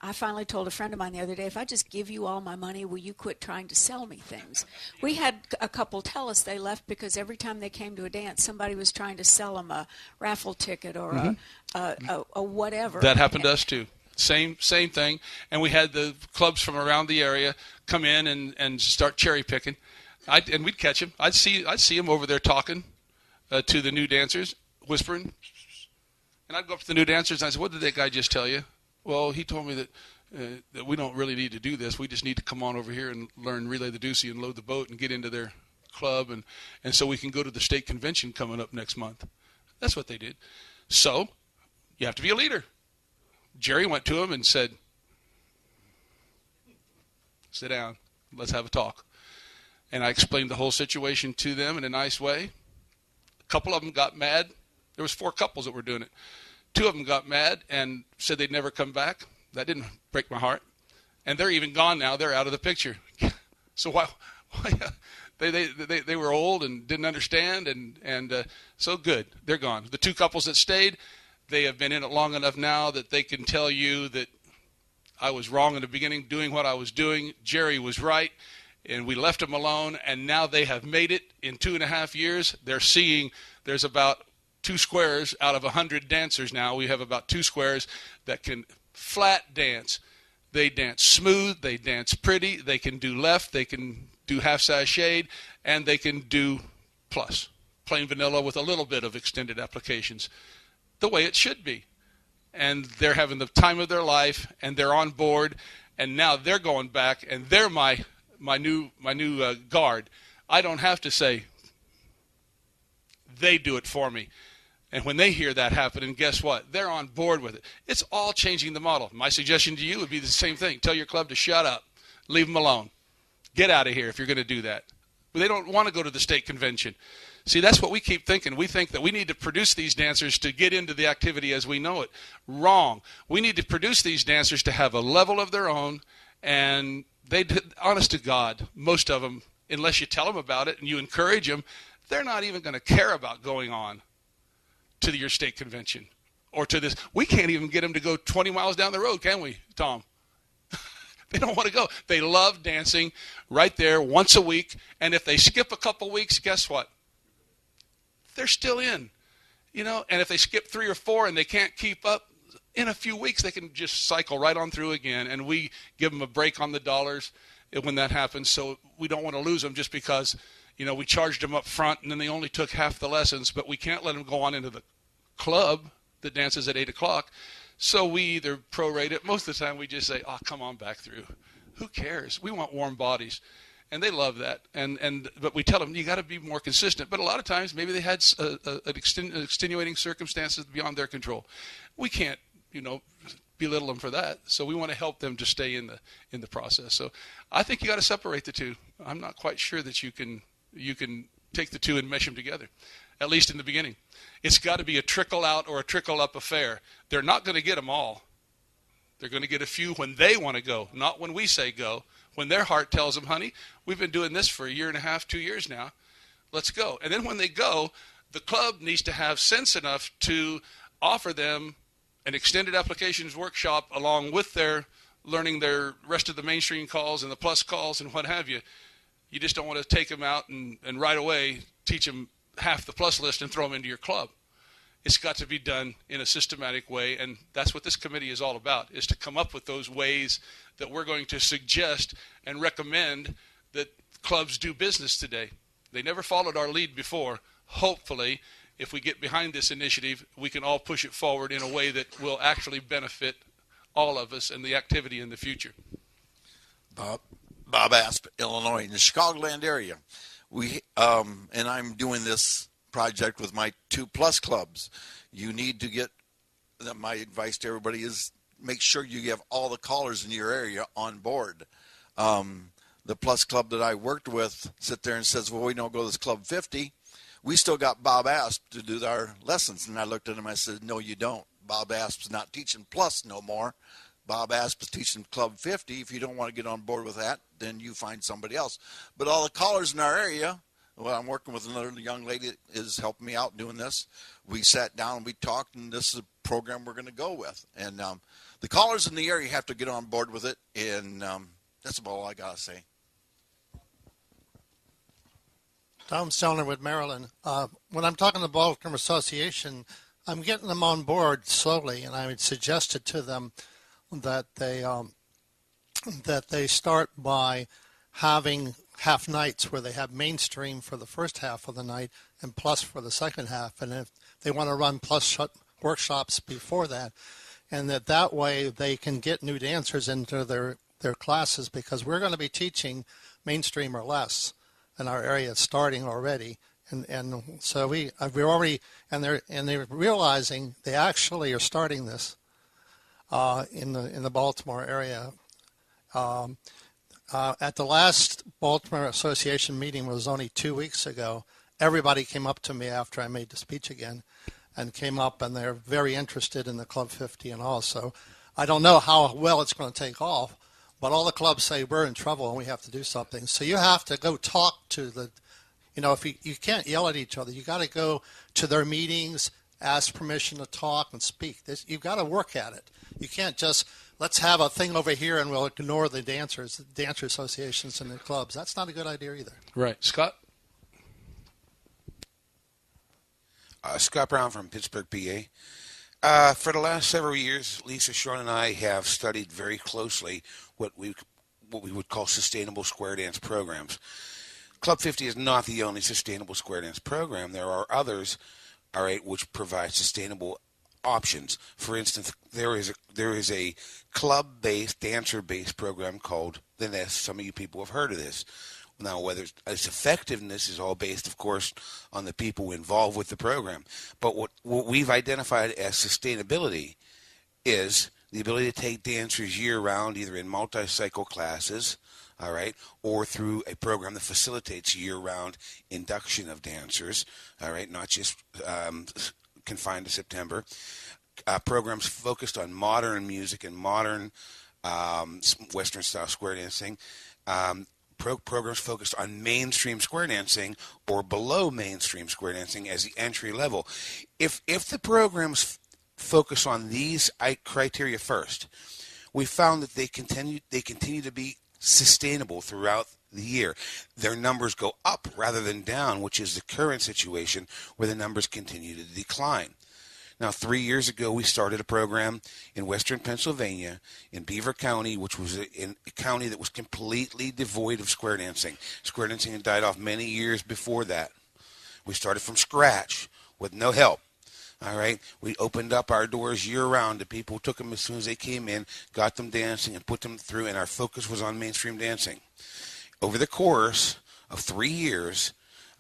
I finally told a friend of mine the other day, if I just give you all my money, will you quit trying to sell me things? We had a couple tell us they left because every time they came to a dance, somebody was trying to sell them a raffle ticket or a whatever. That happened to us too. Same thing. And we had the clubs from around the area come in and start cherry picking. And we'd catch them. I'd see them over there talking to the new dancers, whispering. And I'd go up to the new dancers and I said, "What did that guy just tell you?" "Well, he told me that we don't really need to do this. We just need to come on over here and learn relay the deucey and load the boat and get into their club, and so we can go to the state convention coming up next month." That's what they did. So you have to be a leader. Jerry went to him and said, "Sit down. Let's have a talk. And I explained the whole situation to them in a nice way. A couple of them got mad. There was 4 couples that were doing it. 2 of them got mad and said they'd never come back. That didn't break my heart. And they're even gone now. They're out of the picture. So why they were old and didn't understand, and so good. They're gone. The 2 couples that stayed, they have been in it long enough now that they can tell you that I was wrong in the beginning doing what I was doing. Jerry was right, and we left them alone, and now they have made it in 2.5 years. They're seeing there's about 2 squares out of 100 dancers now. We have about 2 squares that can flat dance. They dance smooth, they dance pretty, they can do left, they can do half sashayed, and they can do plus, plain vanilla with a little bit of extended applications, the way it should be. And they're having the time of their life, and they're on board, and now they're going back, and they're my new guard. I don't have to say, they do it for me. And when they hear that happening, guess what? They're on board with it. It's all changing the model. My suggestion to you would be the same thing. Tell your club to shut up. Leave them alone. Get out of here if you're going to do that. But they don't want to go to the state convention. See, that's what we keep thinking. We think that we need to produce these dancers to get into the activity as we know it. Wrong. We need to produce these dancers to have a level of their own. And they, honest to God, most of them, unless you tell them about it and you encourage them, they're not even going to care about going on to your state convention or to this. We can't even get them to go 20 miles down the road, can we, Tom? They don't want to go. They love dancing right there once a week, and if they skip a couple weeks, guess what? They're still in, and if they skip 3 or 4 and they can't keep up, in a few weeks they can just cycle right on through again, and we give them a break on the dollars when that happens, so we don't want to lose them just because we charged them up front, and then they only took half the lessons, but we can't let them go on into the club that dances at 8 o'clock. So we either prorate it. Most of the time we just say, come on back through. Who cares? We want warm bodies. And they love that. But we tell them, you got to be more consistent. But a lot of times maybe they had extenuating circumstances beyond their control. We can't, belittle them for that. So we want to help them to stay in the process. So I think you got to separate the two. I'm not quite sure that you can take the two and mesh them together, at least in the beginning. It's got to be a trickle out or a trickle up affair. They're not going to get them all. They're going to get a few when they want to go, not when we say go. When their heart tells them, honey, we've been doing this for 1.5 years, 2 years now. Let's go. And then when they go, the club needs to have sense enough to offer them an extended applications workshop along with their learning their rest of the mainstream calls and the plus calls and what have you. You just don't want to take them out and right away teach them half the plus list and throw them into your club. It's got to be done in a systematic way, and that's what this committee is all about, is to come up with those ways that we're going to suggest and recommend that clubs do business today. They never followed our lead before. Hopefully, if we get behind this initiative, we can all push it forward in a way that will actually benefit all of us and the activity in the future. Bob Asp, Illinois, in the Chicagoland area. And I'm doing this project with my 2+ clubs. You need to get, my advice to everybody is make sure you have all the callers in your area on board. The plus club that I worked with sit there and says, well, we don't go to this club 50. We still got Bob Asp to do our lessons. And I looked at him, I said, no, you don't. Bob Asp's not teaching plus no more. Bob Asp is teaching Club 50. If you don't want to get on board with that, then you find somebody else. But all the callers in our area, well, I'm working with another young lady that is helping me out doing this. We sat down and we talked, and this is a program we're going to go with. And the callers in the area have to get on board with it, and that's about all I got to say. Tom Sellner with Maryland. When I'm talking to the Baltimore Association, I'm getting them on board slowly, and I would suggest it to them that they start by having half nights where they have mainstream for the first half of the night and plus for the second half. And if they want to run plus workshops before that, and that way they can get new dancers into their classes, because we're going to be teaching mainstream or less in our area starting already. And so we're already, and they're realizing they actually are starting this in the Baltimore area. At the last Baltimore Association meeting, was only 2 weeks ago, everybody came up to me after I made the speech again and came up, and they're very interested in the Club 50 and all. So I don't know how well it's going to take off, but all the clubs say we're in trouble and we have to do something. So you have to go talk to the, if you can't yell at each other, you got to go to their meetings, ask permission to talk and speak. You've got to work at it. You can't just, let's have a thing over here and we'll ignore the dancer associations and the clubs. That's not a good idea either. Right. Scott? Scott Brown from Pittsburgh, PA. For the last several years, Lisa, Sean, and I have studied very closely what we would call sustainable square dance programs. Club 50 is not the only sustainable square dance program. There are others, all right, which provide sustainable options. For instance, there is a club-based, dancer-based program called the Nest. Some of you people have heard of this. Now, whether its effectiveness is all based, of course, on the people involved with the program. But what we've identified as sustainability is the ability to take dancers year-round, either in multi-cycle classes, all right, or through a program that facilitates year-round induction of dancers, all right, not just confined to September. Programs focused on modern music and modern Western-style square dancing. Programs focused on mainstream square dancing or below mainstream square dancing as the entry level. If the programs focus on these criteria first, we found that they continue to be sustainable throughout the year. Their numbers go up rather than down, which is the current situation where the numbers continue to decline. Now, 3 years ago, we started a program in western Pennsylvania, in Beaver County, which was in a county that was completely devoid of square dancing. Square dancing had died off many years before that. We started from scratch with no help. All right, we opened up our doors year-round to people, took them as soon as they came in, got them dancing, and put them through, and our focus was on mainstream dancing. Over the course of 3 years,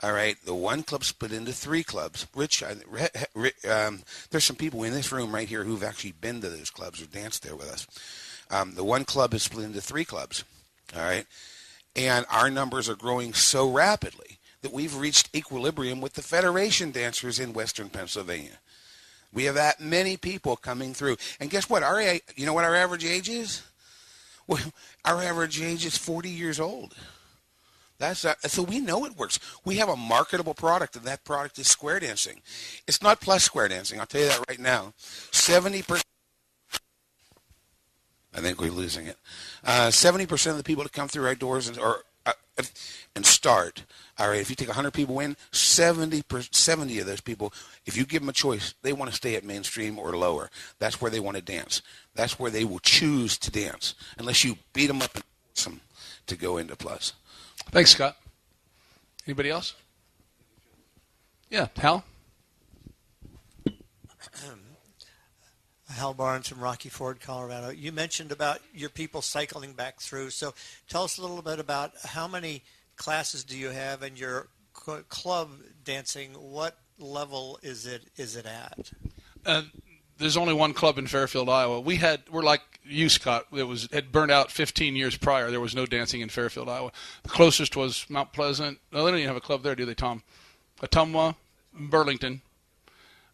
all right, the one club split into 3 clubs. Rich, there's some people in this room right here who've actually been to those clubs or danced there with us. The one club is split into 3 clubs, all right, and our numbers are growing so rapidly that we've reached equilibrium with the Federation dancers in western Pennsylvania. We have that many people coming through. And guess what? You know what our average age is? Well, our average age is 40 years old. So we know it works. We have a marketable product, and that product is square dancing. It's not plus square dancing. I'll tell you that right now. 70%. I think we're losing it. 70% of the people that come through our doors and start, all right, if you take 100 people in, 70 of those people, if you give them a choice, they want to stay at mainstream or lower. That's where they want to dance. That's where they will choose to dance, unless you beat them up and force them to go into plus. Thanks, Scott. Anybody else? Yeah, Hal? Hal Barnes from Rocky Ford, Colorado. You mentioned about your people cycling back through. So tell us a little bit about how many classes do you have in your club dancing? What level is it at? There's only one club in Fairfield, Iowa. We're like you, Scott. It had burned out 15 years prior. There was no dancing in Fairfield, Iowa. The closest was Mount Pleasant. No, they don't even have a club there, do they, Tom? Ottumwa, Burlington.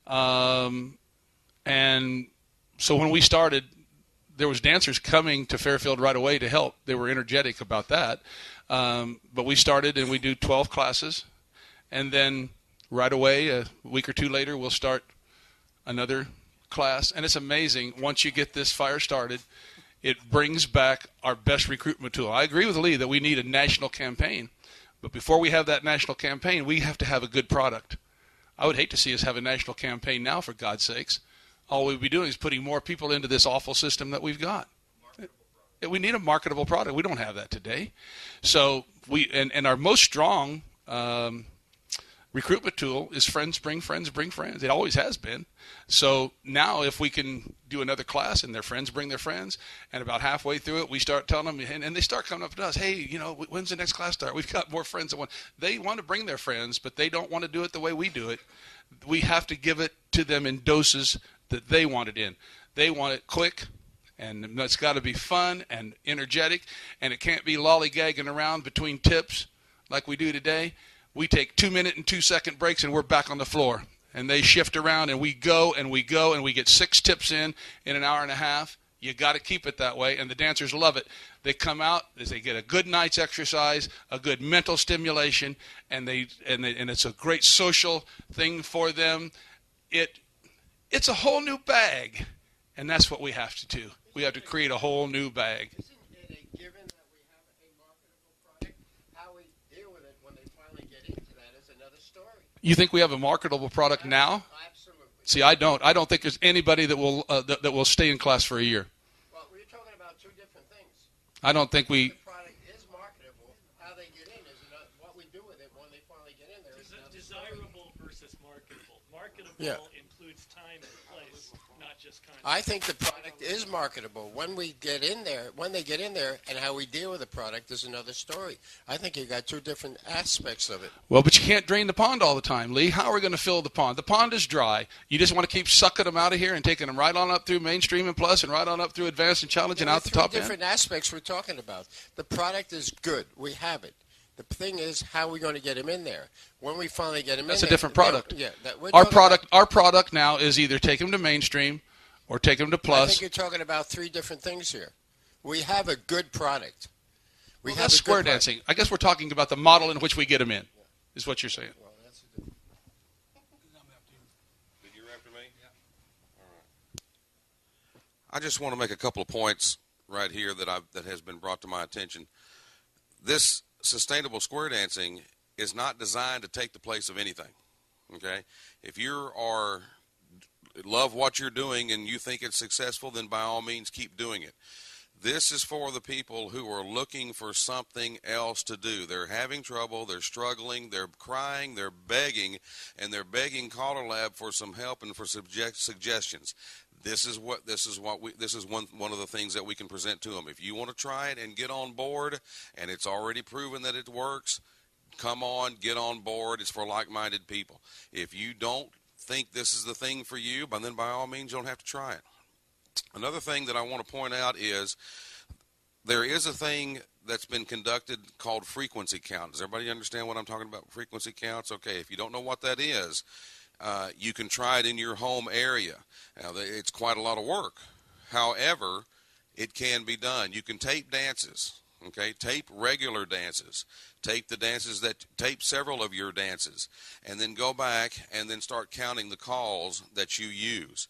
And so when we started, there was dancers coming to Fairfield right away to help. They were energetic about that. But we started, and we do 12 classes. And then right away, a week or two later, we'll start another class. And it's amazing. Once you get this fire started, it brings back our best recruitment tool. I agree with Lee that we need a national campaign. But before we have that national campaign, we have to have a good product. I would hate to see us have a national campaign now, for God's sakes. All we'd be doing is putting more people into this awful system that we've got. We need a marketable product. We don't have that today. So and our most strong recruitment tool is friends bring friends bring friends. It always has been. So now if we can do another class and their friends bring their friends, and about halfway through it we start telling them, and they start coming up to us, hey, when's the next class start? We've got more friends than one. They want to bring their friends, but they don't want to do it the way we do it. We have to give it to them in doses that they want it in. They want it quick And it's got to be fun and energetic, and it can't be lollygagging around between tips like we do today. We take 2-minute and 2-second breaks, and we're back on the floor. And they shift around, and we go, and we go, and we get 6 tips in an hour and a half. You got to keep it that way, and the dancers love it. They come out, they get a good night's exercise, a good mental stimulation, and it's a great social thing for them. It's a whole new bag, and that's what we have to do. We have to create a whole new bag. Isn't it a given that we have a marketable product? How we deal with it when they finally get into that is another story. You think we have a marketable product now? Absolutely. See, I don't. I don't think there's anybody that will stay in class for a year. Well, we're talking about 2 different things. I don't think we. The product is marketable. How they get in is another, what we do with it when they finally get in there is another Desirable versus marketable. Marketable includes time and place, not just content. I think the product is marketable. When they get in there, and how we deal with the product is another story. I think you got 2 different aspects of it. Well, but you can't drain the pond all the time, Lee. How are we going to fill the pond? The pond is dry. You just want to keep sucking them out of here and taking them right on up through Mainstream and Plus and right on up through Advanced and Challenge and out the top 3 end? different aspects we're talking about. The product is good. We have it. The thing is, how are we going to get him in there? When we finally get him in there. That's a different product. Our product now is either take him to Mainstream or take them to Plus. I think you're talking about 3 different things here. We have a good product. That's square dancing. I guess we're talking about the model in which we get them in, is what you're saying. Well, that's Did you after me? Yeah. All right. I just want to make a couple of points right here that has been brought to my attention. This sustainable square dancing is not designed to take the place of anything. Okay? If you love what you're doing and you think it's successful, then by all means keep doing it. This is for the people who are looking for something else to do. They're having trouble, they're struggling, they're crying, they're begging, and they're begging CALLERLAB for some help and for suggestions. This is one of the things that we can present to them. If you want to try it and get on board, and it's already proven that it works, come on, get on board. It's for like-minded people. If you don't think this is the thing for you, then by all means you don't have to try it. Another thing that I want to point out is there is a thing that's been conducted called frequency count. Does everybody understand what I'm talking about? Frequency counts? Okay, if you don't know what that is, you can try it in your home area. Now, it's quite a lot of work. However, it can be done. You can tape dances. Okay, tape regular dances. Tape several of your dances, and then go back and then start counting the calls that you use.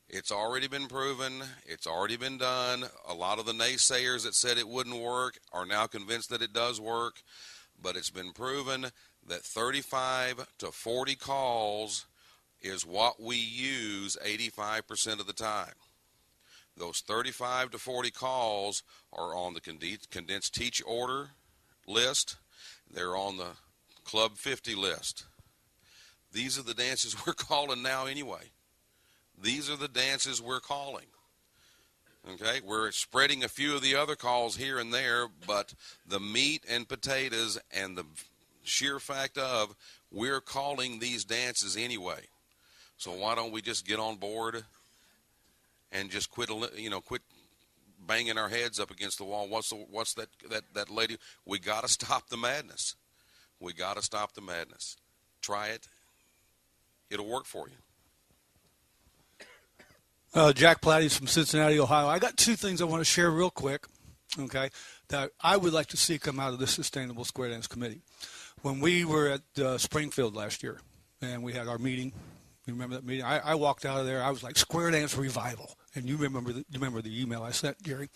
It's already been proven. It's already been done. A lot of the naysayers that said it wouldn't work are now convinced that it does work, but it's been proven that 35 to 40 calls is what we use 85% of the time. Those 35 to 40 calls are on the condensed teach order list. They're on the Club 50 list. These are the dances we're calling now anyway. These are the dances we're calling. Okay, we're spreading a few of the other calls here and there, but the meat and potatoes and the sheer fact of we're calling these dances anyway. So why don't we just get on board and just quit banging our heads up against the wall? What's that lady? We got to stop the madness. We got to stop the madness. Try it. It'll work for you. Jack Platties from Cincinnati, Ohio. I got 2 things I want to share real quick, okay, that I would like to see come out of the Sustainable Square Dance Committee. When we were at Springfield last year and we had our meeting, you remember that meeting? I walked out of there. I was like, Square Dance Revival. And you remember the email I sent, Gary?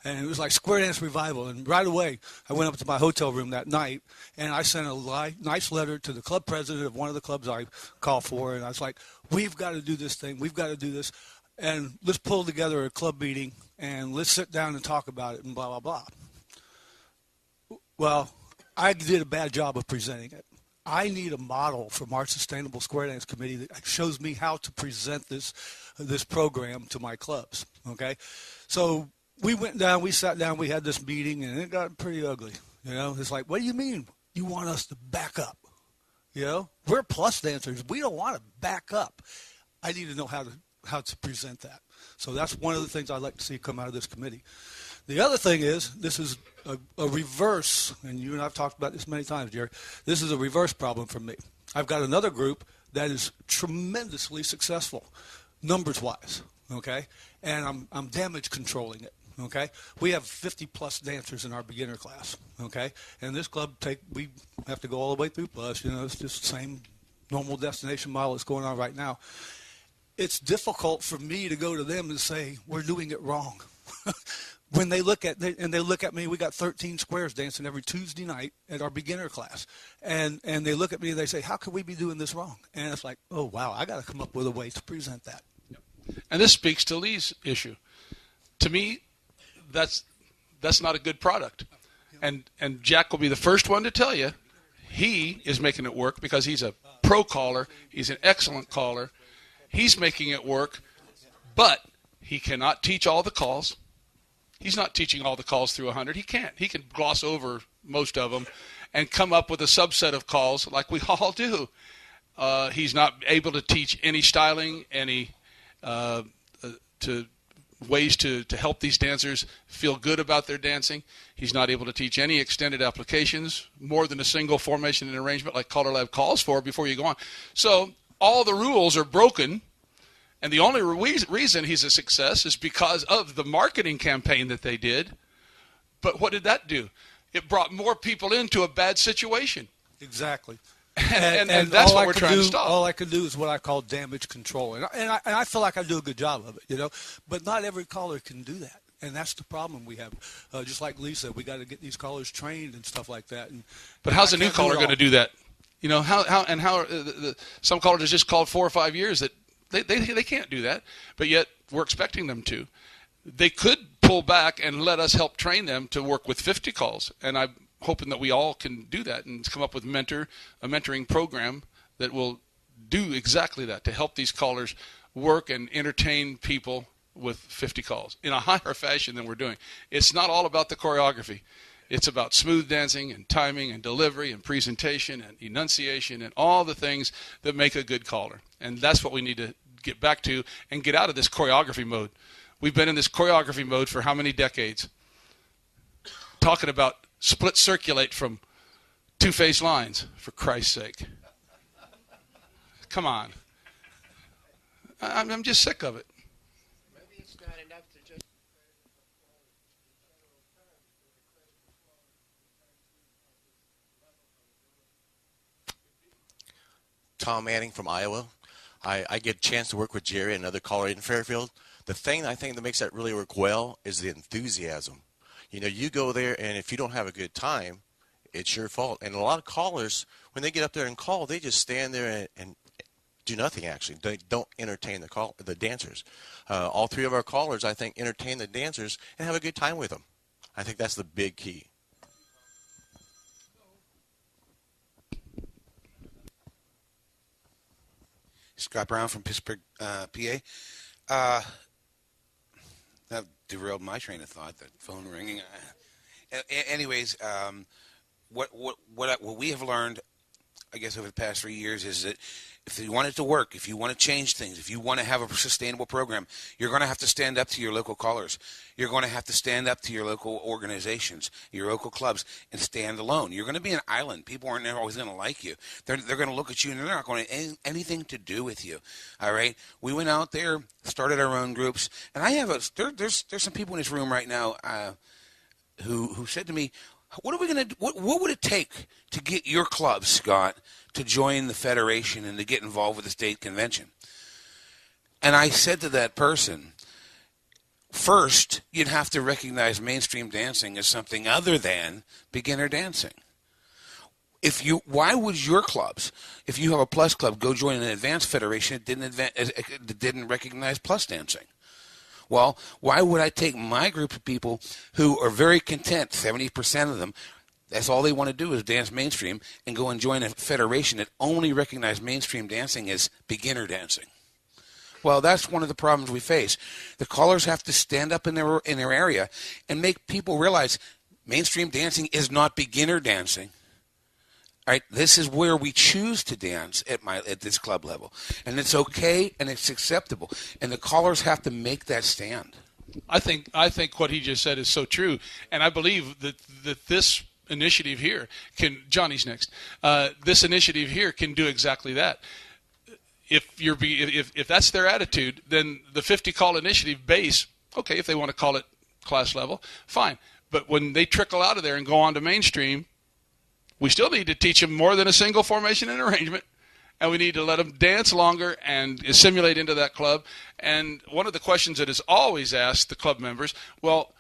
And it was like Square Dance Revival. And right away, I went up to my hotel room that night, and I sent a nice letter to the club president of one of the clubs I call for. And I was like, we've got to do this thing. We've got to do this. And let's pull together a club meeting, and let's sit down and talk about it and blah, blah, blah. Well, I did a bad job of presenting it. I need a model from our Sustainable Square Dance Committee that shows me how to present this program to my clubs, okay? So we went down, we sat down, we had this meeting, and it got pretty ugly. You know, it's like, what do you mean you want us to back up? You know, we're plus dancers. We don't want to back up. I need to know how to how to present that. So that's one of the things I'd like to see come out of this committee. The other thing is, this is a reverse, and you and I have talked about this many times, Jerry. This is a reverse problem for me. I've got another group that is tremendously successful, numbers-wise, okay? And I'm damage controlling it, okay? We have 50-plus dancers in our beginner class, okay? And this club, we have to go all the way through plus. It's just the same normal destination model that's going on right now. It's difficult for me to go to them and say, we're doing it wrong. When they look at me, we got 13 squares dancing every Tuesday night at our beginner class, and they look at me and they say, how could we be doing this wrong? And it's like, oh wow, I got to come up with a way to present that. And this speaks to Lee's issue. To me, that's not a good product. And Jack will be the first one to tell you he is making it work because he's a pro caller. He's an excellent caller. He's making it work, but he cannot teach all the calls. He's not teaching all the calls through 100. He can't. He can gloss over most of them and come up with a subset of calls like we all do. He's not able to teach any styling, any ways to help these dancers feel good about their dancing. He's not able to teach any extended applications, more than a single formation and arrangement like CALLERLAB calls for before you go on. So all the rules are broken. And the only reason he's a success is because of the marketing campaign that they did. But what did that do? It brought more people into a bad situation. Exactly. And that's what we're trying to stop. All I can do is what I call damage control. And I feel like I do a good job of it, But not every caller can do that. And that's the problem we have. Just like Lee said, we got to get these callers trained and stuff like that. But how's a new caller going to do that? How some callers just called 4 or 5 years that they can't do that, but yet we're expecting them to. They could pull back and let us help train them to work with 50 calls, and I'm hoping that we all can do that and come up with a mentoring program that will do exactly that, to help these callers work and entertain people with 50 calls in a higher fashion than we're doing. It's not all about the choreography. It's about smooth dancing and timing and delivery and presentation and enunciation and all the things that make a good caller. And that's what we need to get back to and get out of this choreography mode. We've been in this choreography mode for how many decades? Talking about split circulate from two-phase lines, for Christ's sake. Come on. I'm just sick of it. Maybe it's not enough to just... Tom Manning from Iowa. I get a chance to work with Jerry and another caller in Fairfield. The thing I think that makes that really work well is the enthusiasm. You go there, and if you don't have a good time, it's your fault. And a lot of callers, when they get up there and call, they just stand there and do nothing, actually. They don't entertain the dancers. All three of our callers, I think, entertain the dancers and have a good time with them. I think that's the big key. Scott Brown from Pittsburgh, PA. That derailed my train of thought. That phone ringing. Anyways, what we have learned, I guess, over the past 3 years is that if you want it to work, if you want to change things, if you want to have a sustainable program, you're going to have to stand up to your local callers. You're going to have to stand up to your local organizations, your local clubs, and stand alone. You're going to be an island. People aren't always going to like you. They're going to look at you, and they're not going to have anything to do with you. All right? We went out there, started our own groups, and I have there's some people in this room right now who said to me, what are we going to do? What would it take to get your club, Scott, to join the federation and to get involved with the state convention? And I said to that person, first, you'd have to recognize mainstream dancing as something other than beginner dancing. Why would your clubs, if you have a plus club, go join an advanced federation that didn't recognize plus dancing? Well, why would I take my group of people who are very content, 70% of them, that's all they want to do is dance mainstream, and go and join a federation that only recognizes mainstream dancing as beginner dancing? Well, that's one of the problems we face. The callers have to stand up in their area and make people realize mainstream dancing is not beginner dancing. Right? This is where we choose to dance at this club level. And it's okay and it's acceptable. And the callers have to make that stand. I think what he just said is so true, and I believe that this initiative here can. Johnny's next. This initiative here can do exactly that. If that's their attitude, then the 50 call initiative base, okay, if they want to call it class level, fine. But when they trickle out of there and go on to mainstream, we still need to teach them more than a single formation and arrangement. And we need to let them dance longer and assimilate into that club. And one of the questions that is always asked the club members, well,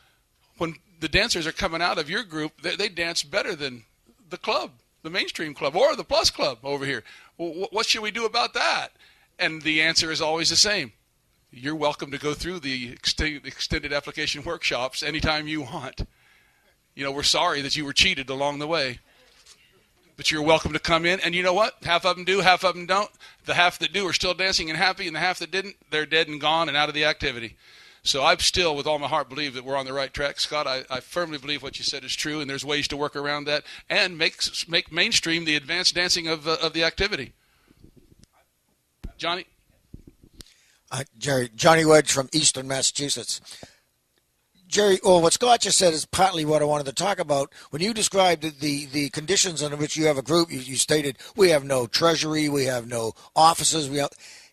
when the dancers are coming out of your group, they dance better than the club, the mainstream club, or the plus club over here. Well, what should we do about that? And the answer is always the same. You're welcome to go through the extended application workshops anytime you want. You know, we're sorry that you were cheated along the way. But you're welcome to come in, and you know what? Half of them do, half of them don't. The half that do are still dancing and happy, and the half that didn't, they're dead and gone and out of the activity. So I still, with all my heart, believe that we're on the right track. Scott, I firmly believe what you said is true, and there's ways to work around that and make mainstream the advanced dancing of the activity. Johnny? Jerry, Johnny Wedge from Eastern Massachusetts. Jerry, what Scott just said is partly what I wanted to talk about. When you described the conditions under which you have a group, you stated we have no treasury, we have no offices,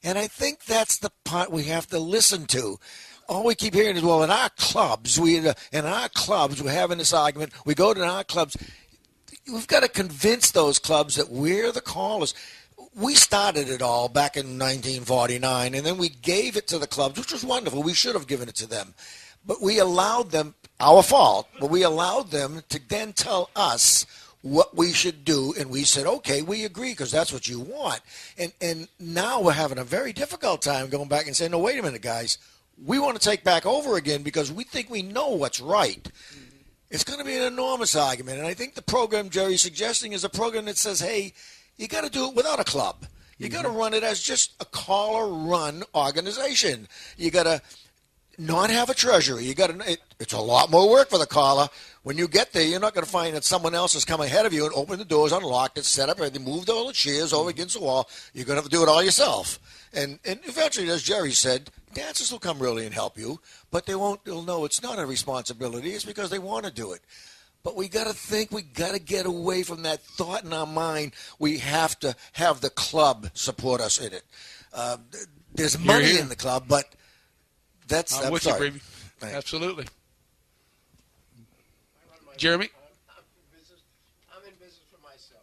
and I think that's the part we have to listen to. All we keep hearing is, well, in our clubs, we're having this argument. We go to our clubs. We've got to convince those clubs that we're the callers. We started it all back in 1949, and then we gave it to the clubs, which was wonderful. We should have given it to them. But we allowed them, our fault, but we allowed them to then tell us what we should do, and we said, okay, we agree because that's what you want. And now we're having a very difficult time going back and saying, no, wait a minute, guys. We want to take back over again because we think we know what's right. It's going to be an enormous argument, and I think the program Jerry's suggesting is a program that says, hey, you got to do it without a club. You got to run it as just a caller-run organization. You got to not have a treasury. It's a lot more work for the caller. When you get there, you're not going to find that someone else has come ahead of you and opened the doors, unlocked it, set up everything, moved all the chairs over against the wall. You're going to have to do it all yourself. And eventually, as Jerry said, dancers will come really and help you, but they'll know it's not a responsibility. It's because they want to do it. But we got to think, we got to get away from that thought in our mind. We have to have the club support us in it. There's money in the club, but I'm with sorry. you, baby. Absolutely. Jeremy? I'm in business for myself.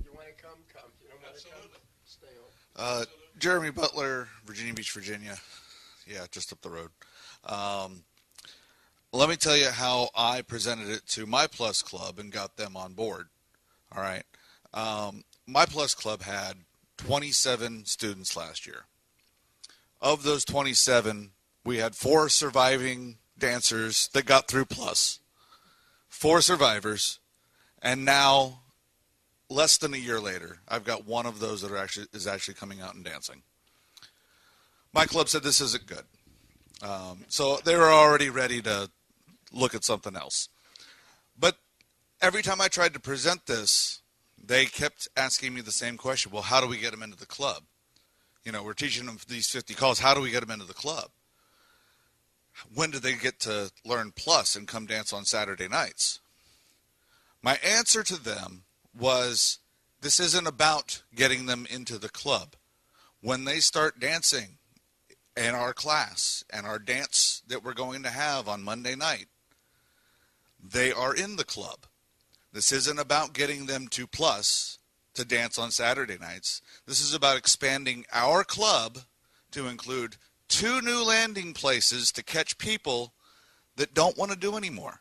You want to come, come. You don't want to come, stay home. Jeremy Butler, Virginia Beach, Virginia. Yeah, just up the road. Let me tell you how I presented it to my Plus Club and got them on board. All right. My Plus Club had 27 students last year. Of those 27, we had 4 surviving dancers that got through Plus. 4 survivors, and now, less than a year later, I've got one of those that is actually coming out and dancing. My club said this isn't good, so they were already ready to look at something else. But every time I tried to present this, they kept asking me the same question. Well, how do we get them into the club? You know, we're teaching them these 50 calls. How do we get them into the club? When do they get to learn Plus and come dance on Saturday nights? My answer to them was, this isn't about getting them into the club. When they start dancing in our class and our dance that we're going to have on Monday night, they are in the club. This isn't about getting them to Plus to dance on Saturday nights. This is about expanding our club to include 2 new landing places to catch people that don't want to do anymore.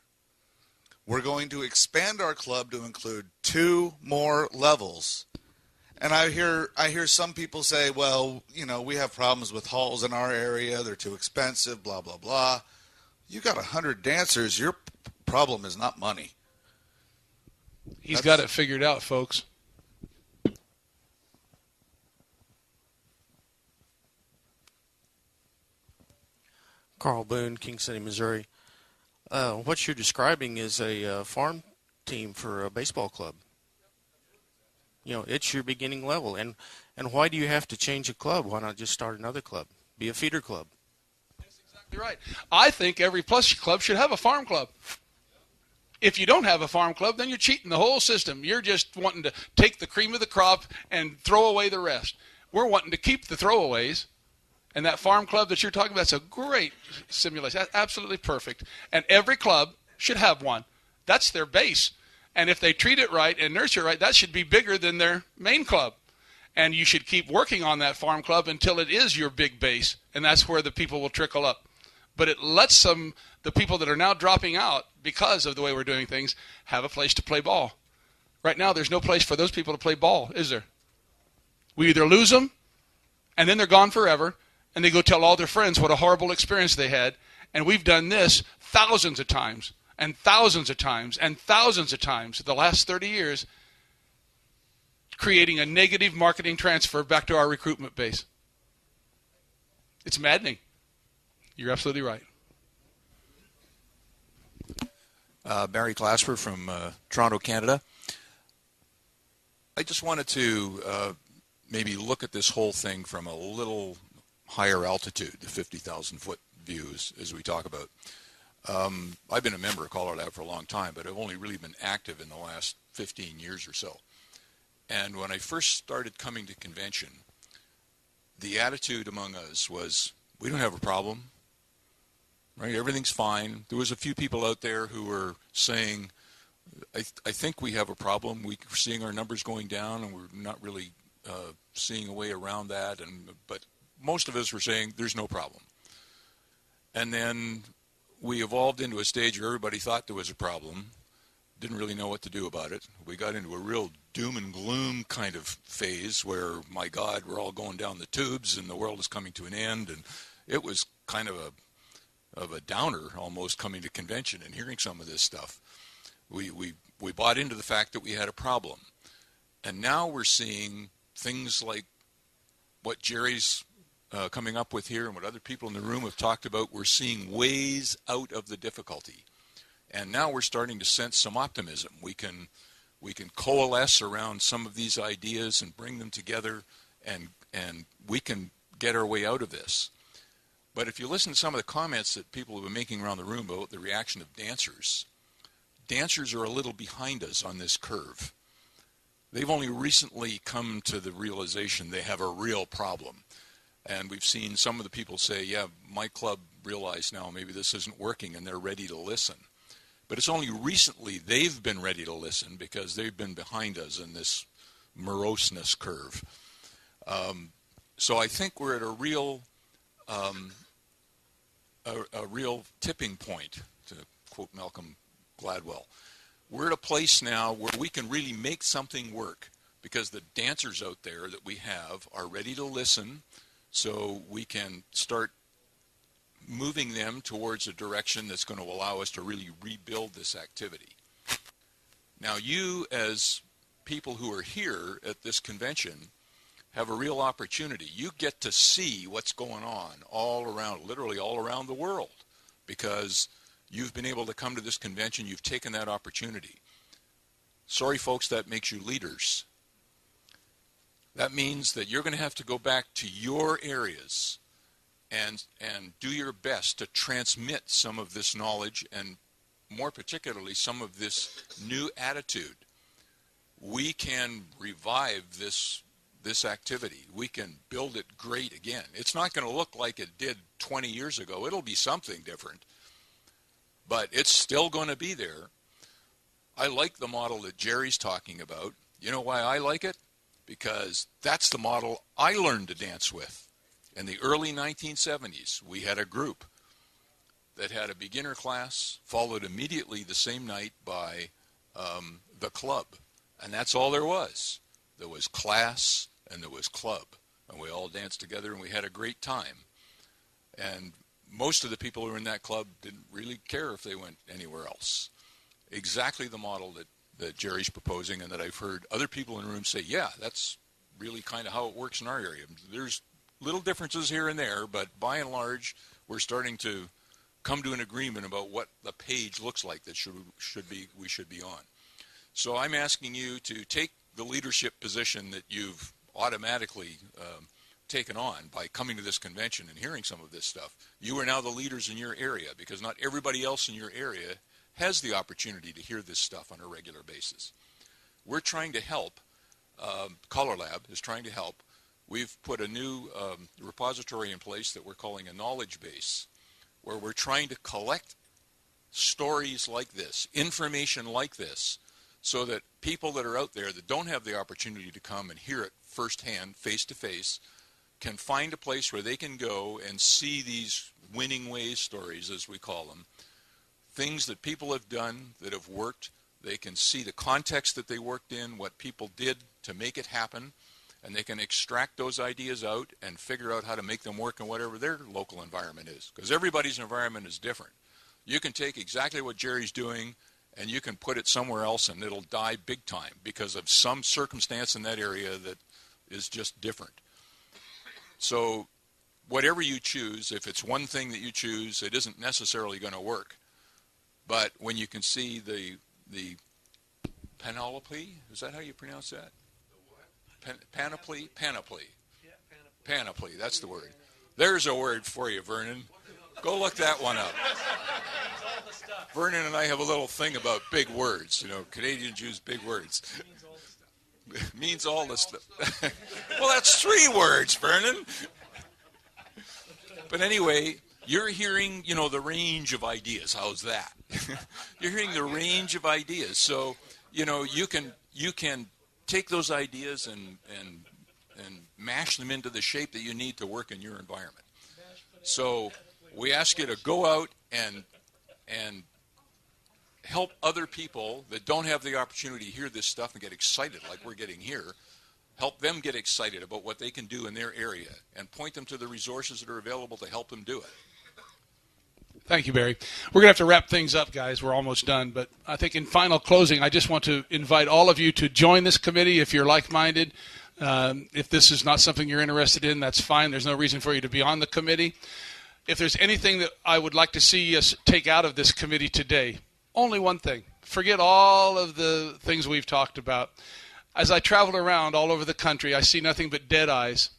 We're going to expand our club to include 2 more levels. And I hear some people say, well, you know, we have problems with halls in our area. They're too expensive, blah, blah, blah. You got 100 dancers. Your problem is not money. He's got it figured out, folks. Carl Boone, King City, Missouri. What you're describing is a farm team for a baseball club. it's your beginning level. And why do you have to change a club? Why not just start another club? Be a feeder club. That's exactly right. I think every plus club should have a farm club. If you don't have a farm club, then you're cheating the whole system. You're just wanting to take the cream of the crop and throw away the rest. We're wanting to keep the throwaways. And that farm club that you're talking about is a great simulation. That's absolutely perfect. And every club should have one. That's their base. And if they treat it right and nurture it right, that should be bigger than their main club. And you should keep working on that farm club until it is your big base. And that's where the people will trickle up. But it lets the people that are now dropping out because of the way we're doing things, have a place to play ball. Right now, there's no place for those people to play ball, is there? We either lose them, and then they're gone forever, and they go tell all their friends what a horrible experience they had. And we've done this thousands of times, and thousands of times, and thousands of times the last 30 years, creating a negative marketing transfer back to our recruitment base. It's maddening. You're absolutely right. Barry Glasper from Toronto, Canada. I just wanted to maybe look at this whole thing from a little higher altitude, the 50,000-foot view as we talk about. I've been a member of CALLERLAB for a long time, but I've only really been active in the last 15 years or so. And when I first started coming to convention, the attitude among us was, we don't have a problem. Right, everything's fine. There was a few people out there who were saying, I think we have a problem. We're seeing our numbers going down, and we're not really seeing a way around that. But most of us were saying there's no problem. And then we evolved into a stage where everybody thought there was a problem, didn't really know what to do about it. We got into a real doom and gloom kind of phase where, my God, we're all going down the tubes, and the world is coming to an end. And it was kind of a downer almost coming to convention and hearing some of this stuff. We bought into the fact that we had a problem. And now we're seeing things like what Jerry's coming up with here and what other people in the room have talked about. We're seeing ways out of the difficulty. And now we're starting to sense some optimism. We can coalesce around some of these ideas and bring them together, and we can get our way out of this. But if you listen to some of the comments that people have been making around the room about the reaction of dancers are a little behind us on this curve. They've only recently come to the realization they have a real problem. And we've seen some of the people say, yeah, my club realized now maybe this isn't working, and they're ready to listen. But it's only recently they've been ready to listen because they've been behind us in this moroseness curve. So I think we're at a real tipping point, to quote Malcolm Gladwell. We're at a place now where we can really make something work because the dancers out there that we have are ready to listen, so we can start moving them towards a direction that's going to allow us to really rebuild this activity. Now, you as people who are here at this convention have a real opportunity. You get to see what's going on all around, literally all around the world, because you've been able to come to this convention. You've taken that opportunity. Sorry, folks, that makes you leaders. That means that you're going to have to go back to your areas and do your best to transmit some of this knowledge, and more particularly some of this new attitude. We can revive this activity. We can build it great again. It's not going to look like it did 20 years ago. It'll be something different, but it's still going to be there. I like the model that Jerry's talking about. You know why I like it? Because that's the model I learned to dance with. In the early 1970s, we had a group that had a beginner class, followed immediately the same night by the club. And that's all there was. There was class and there was club. And we all danced together and we had a great time. And most of the people who were in that club didn't really care if they went anywhere else. Exactly the model that Jerry's proposing, and that I've heard other people in the room say, yeah, that's really kind of how it works in our area. There's little differences here and there, but by and large, we're starting to come to an agreement about what the page looks like that we should be on. So I'm asking you to take the leadership position that you've automatically taken on by coming to this convention and hearing some of this stuff. You are now the leaders in your area, because not everybody else in your area has the opportunity to hear this stuff on a regular basis. We're trying to help. CALLERLAB is trying to help. We've put a new repository in place that we're calling a knowledge base, where we're trying to collect stories like this, information like this, so that people that are out there that don't have the opportunity to come and hear it firsthand, face to face, can find a place where they can go and see these winning ways stories, as we call them, things that people have done that have worked. They can see the context that they worked in, what people did to make it happen, and they can extract those ideas out and figure out how to make them work in whatever their local environment is, because everybody's environment is different. You can take exactly what Jerry's doing and you can put it somewhere else and it'll die big time because of some circumstance in that area that is just different. So whatever you choose, if it's one thing that you choose, it isn't necessarily going to work. But when you can see the panoply, is that how you pronounce that? Panoply? Panoply. Panoply, that's the word. There's a word for you, Vernon. Go look that one up. Vernon and I have a little thing about big words. You know, Canadians use big words. Means all the stuff. Well, that's 3 words, Vernon. But anyway, you're hearing, you know, the range of ideas. How's that? You're hearing the range of ideas. So, you know, you can take those ideas and mash them into the shape that you need to work in your environment. So we ask you to go out and help other people that don't have the opportunity to hear this stuff and get excited like we're getting here. Help them get excited about what they can do in their area and point them to the resources that are available to help them do it. Thank you, Barry. We're going to have to wrap things up, guys. We're almost done. But I think in final closing, I just want to invite all of you to join this committee if you're like-minded. If this is not something you're interested in, that's fine. There's no reason for you to be on the committee. If there's anything that I would like to see us take out of this committee today, only one thing. Forget all of the things we've talked about. As I travel around all over the country, I see nothing but dead eyes.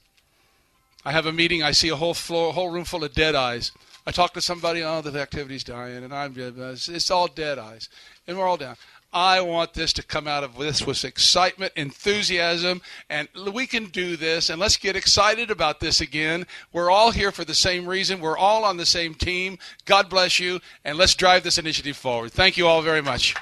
I have a meeting, I see a whole room full of dead eyes. I talk to somebody, oh, the activity's dying, and it's all dead eyes, and we're all down. I want this to come out of this with excitement, enthusiasm, and we can do this, and let's get excited about this again. We're all here for the same reason. We're all on the same team. God bless you, and let's drive this initiative forward. Thank you all very much.